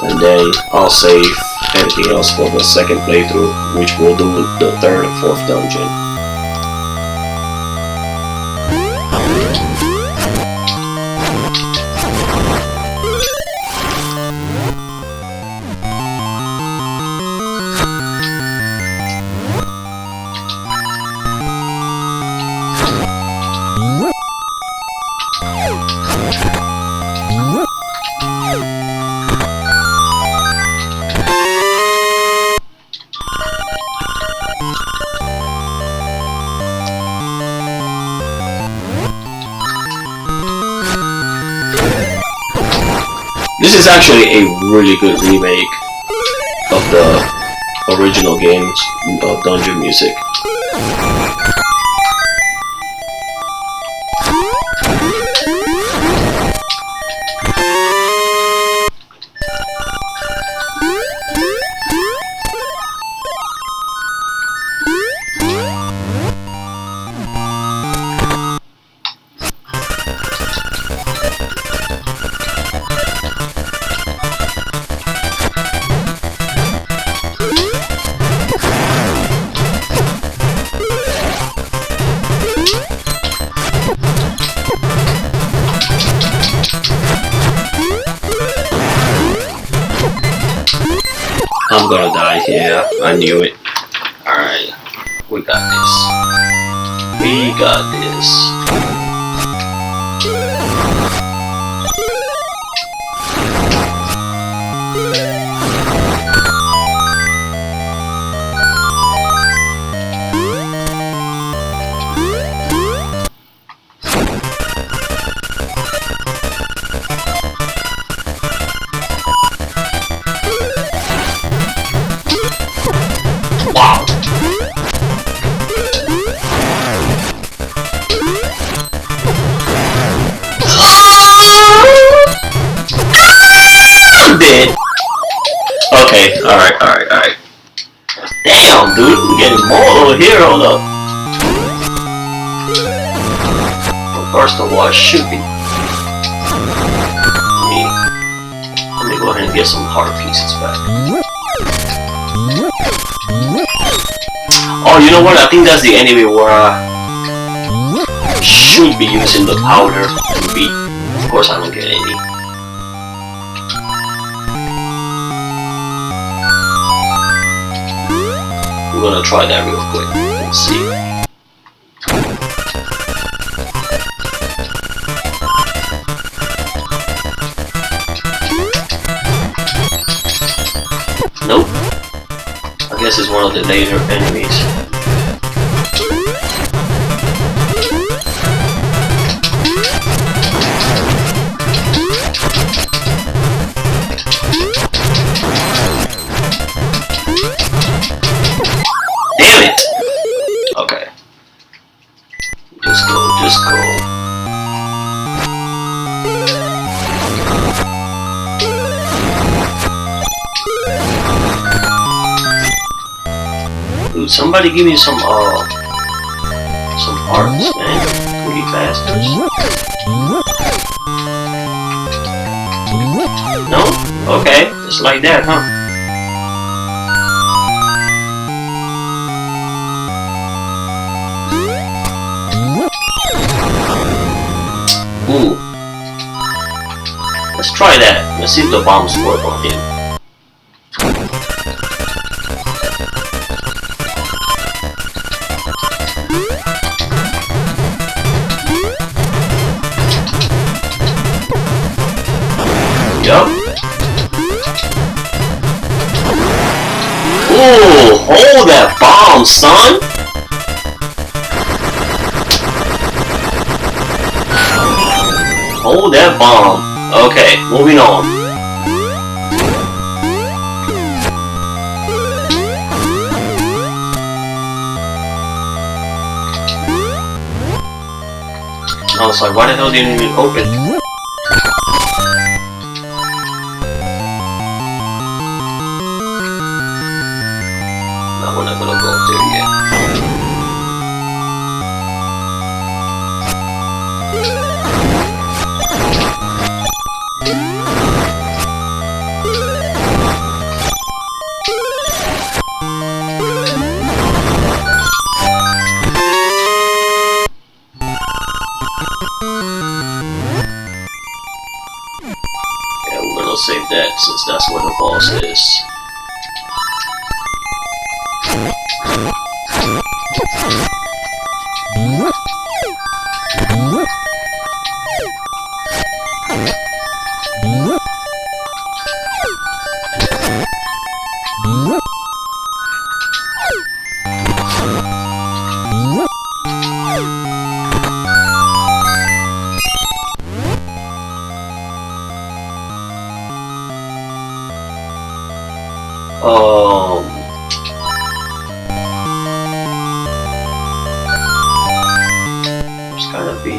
And then I'll save anything else for the second playthrough, which will do the third and fourth dungeon. this is actually a really good remake of the original games of Dungeon Music. I'm gonna die here. I knew it. Alright. We got this. We got this. Wow. I'm dead. Okay, alright. Damn, dude, we're getting more over here, hold up. Well, first of all, I should be. Let me go ahead and get some heart pieces back. Oh, you know what? I think that's the enemy where I should be using the powder to beat. Of course, I don't get any. We're gonna try that real quick. Let's see. Nope. I guess it's one of the later enemies. Damn it! Okay. Just go. Dude, somebody give me some parts, man. Pretty bastards. No? Okay, just like that, huh? Ooh. Let's try that. Let's see if the bombs work on him. Yup. Ooh, hold that bomb, son! Hold that bomb. Okay, moving on. I was like, why the hell didn't it open? No, we're not gonna go up there yet. Yeah, we're gonna save that since that's where the boss is. be.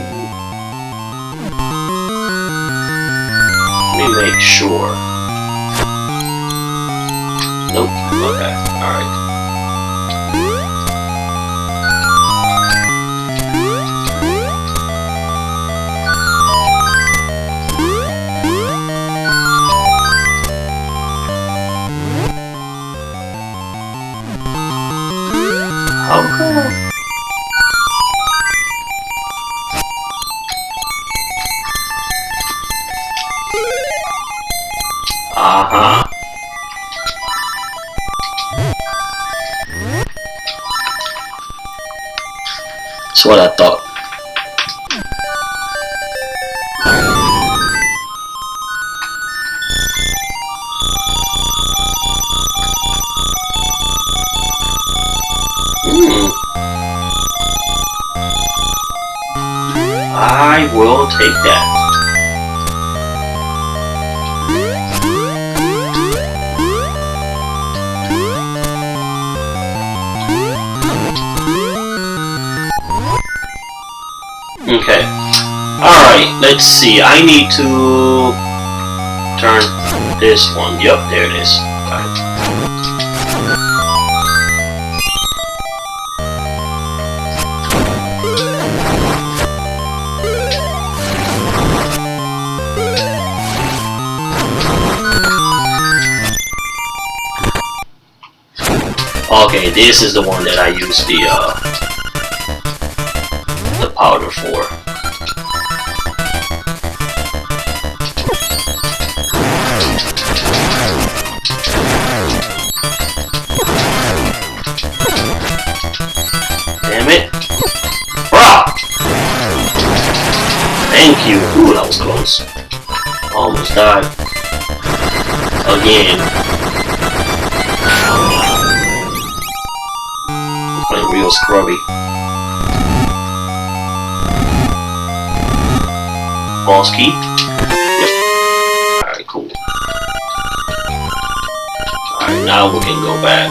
Let me make sure. Nope. Okay. Alright. How come? Uh-huh. That's what I thought. I will take that. Okay. Alright, let's see. I need to turn this one. Yup, there it is. Got it. Okay, this is the one that I use the powder for. Damn it! Wow! Thank you. Ooh, that was close. Almost died. Again. Playing real scrubby. Boss key? Yep. Alright, cool. Alright, now we can go back.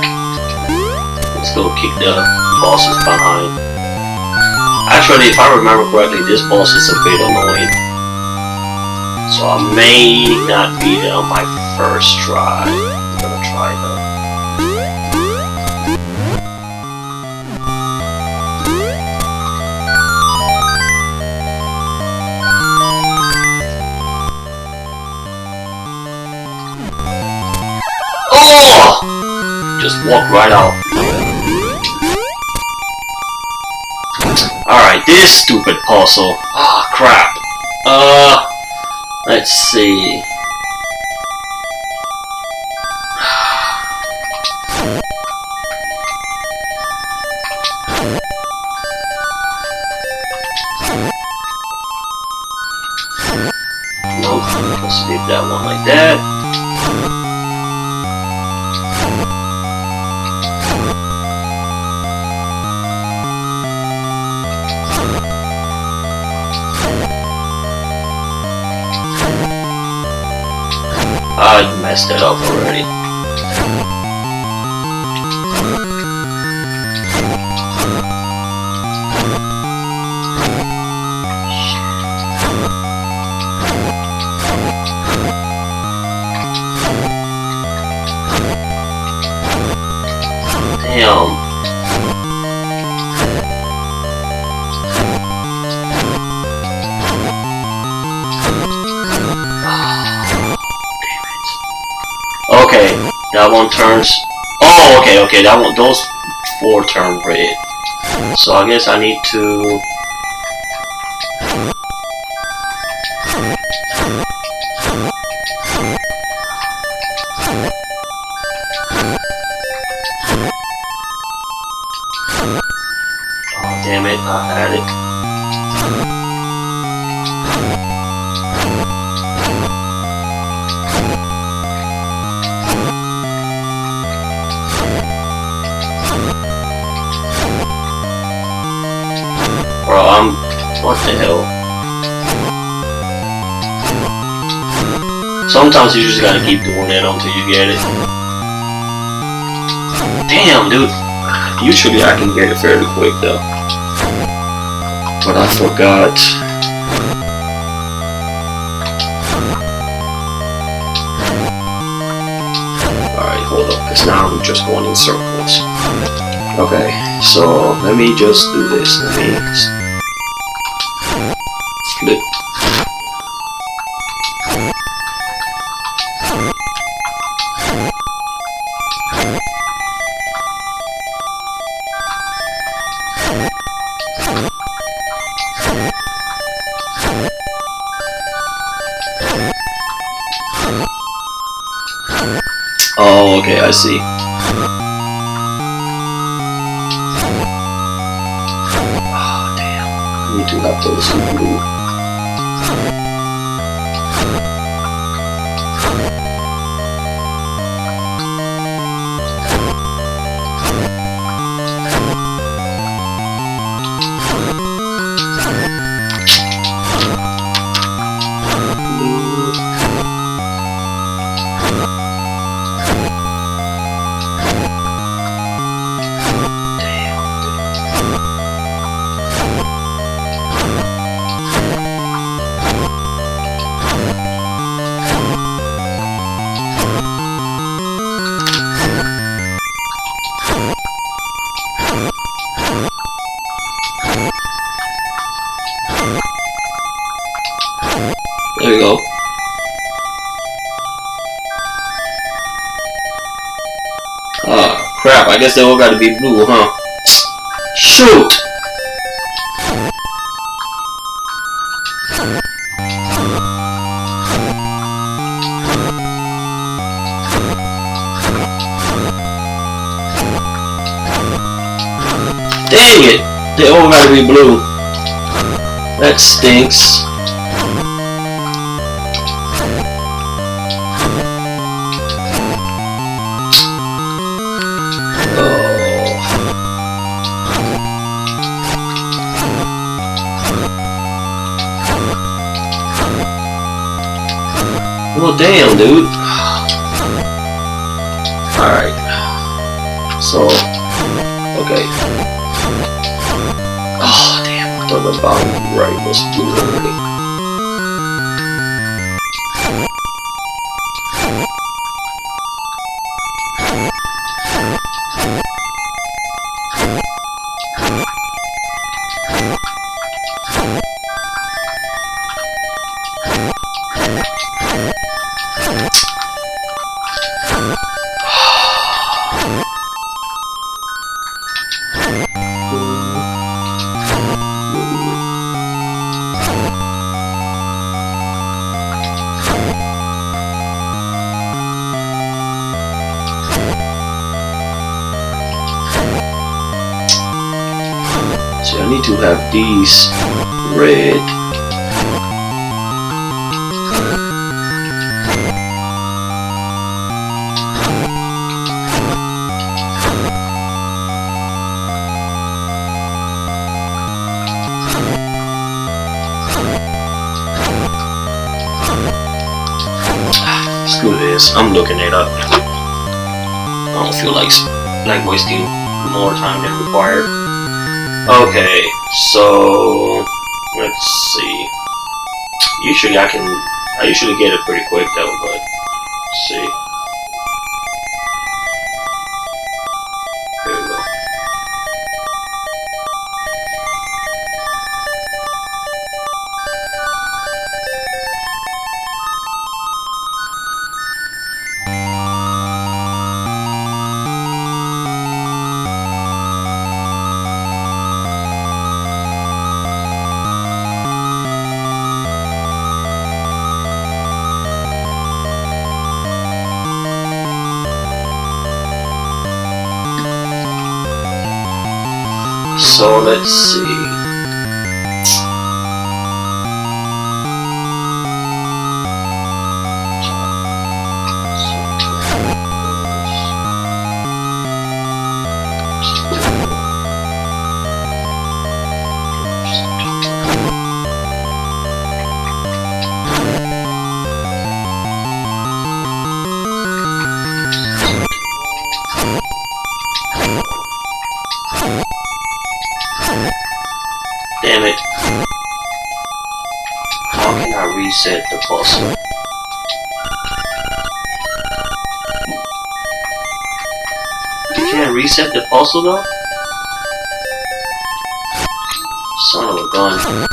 Let's go kick the bosses behind. Actually, if I remember correctly, this boss is a bit annoying. So I may not beat it on my first try. I'm gonna try though. Oh! Just walk right out. Alright, this stupid puzzle. Ah, crap. Let's see. Nope, let's leave that one like that. I messed it up already. Damn. Okay, that one turns. Oh, okay, that one. Those four turn red. So I guess I need to. Oh, damn it! I had it. Bro, what the hell? Sometimes you just gotta keep doing it until you get it. Damn, dude. Usually I can get it fairly quick, though. But I forgot. Alright, hold up, because now I'm just going in circles. Okay, so let me just do this. Let me flip. Oh, okay, I see. Oh, damn. I need to have those in blue. There we go. Ah, crap. I guess they all gotta be blue, huh? Shoot! Dang it! They all gotta be blue. That stinks. Well, damn, dude. Alright. So, okay. Oh, damn. I thought the bottom right was blue already. So I need to have these red. Screw this, I'm looking it up. I don't feel like wasting more time than required. Okay, so let's see. Usually I usually get it pretty quick though, but let's see. There we go. So let's see. Damn it. How can I reset the puzzle? You can't reset the puzzle though? Son of a gun.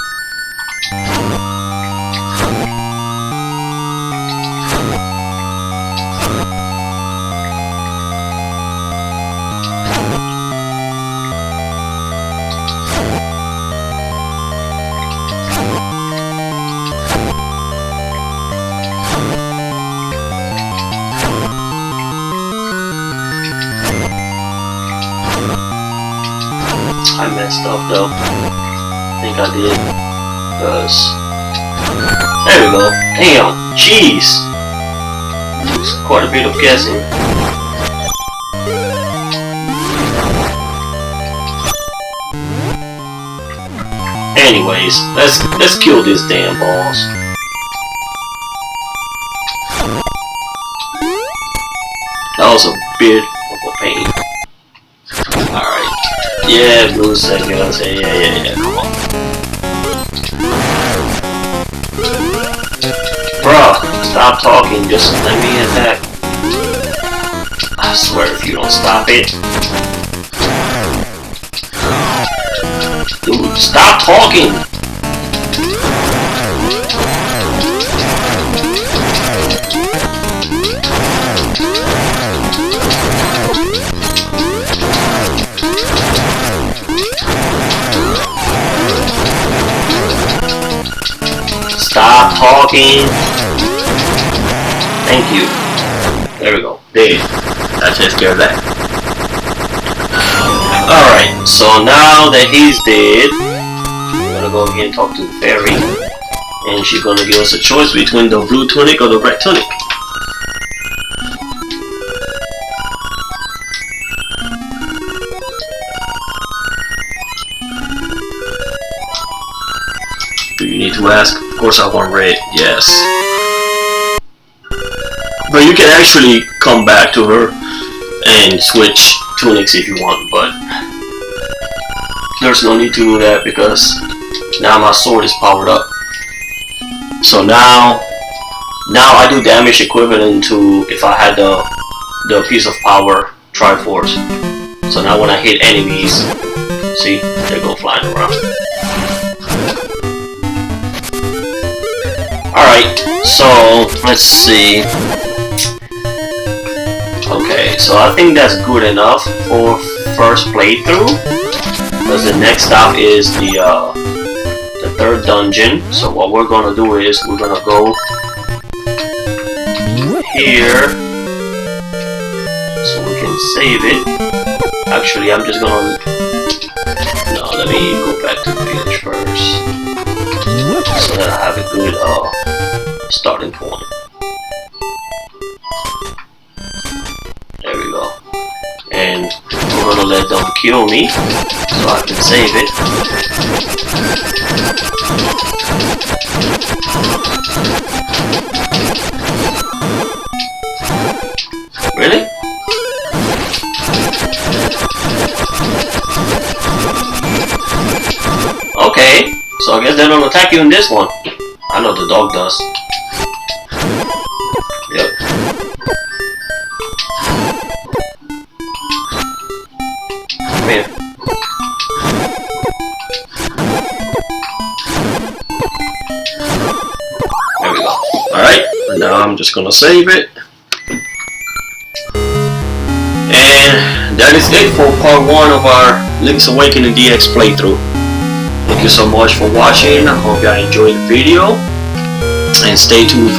I messed up though. I think I did. Cause there we go. Damn, jeez. It's quite a bit of guessing. Anyways, let's kill this damn boss. That was a bit of a pain. Alright. Yeah, blue seconds. Yeah, come on. Bruh, stop talking, just let me attack. I swear if you don't stop it. Dude, stop talking! Stop talking! Thank you. There we go. There. That takes care of that. Alright, so now that he's dead, I'm gonna go again and talk to the fairy. And she's gonna give us a choice between the blue tunic or the red tunic. Do you need to ask? Of course I want red, yes. But you can actually come back to her and switch tunics if you want, but there's no need to do that because now my sword is powered up. So now I do damage equivalent to if I had the piece of power Triforce. So now when I hit enemies, see, they go flying around. Alright, so let's see. Okay, so I think that's good enough for first playthrough. Because the next stop is the third dungeon. So what we're gonna do is we're gonna go here. So we can save it. Actually, I'm just gonna... No, let me go back to the village first. So that I have a good starting point. There we go. And we're gonna let them kill me so I can save it. Really? Okay, so I guess they don't attack you in this one. I know the dog does. Yep. Come here. There we go. Alright, and now I'm just gonna save it. And that is it for part 1 of our Link's Awakening DX playthrough. Thank you so much for watching. I hope you enjoyed the video. And stay tuned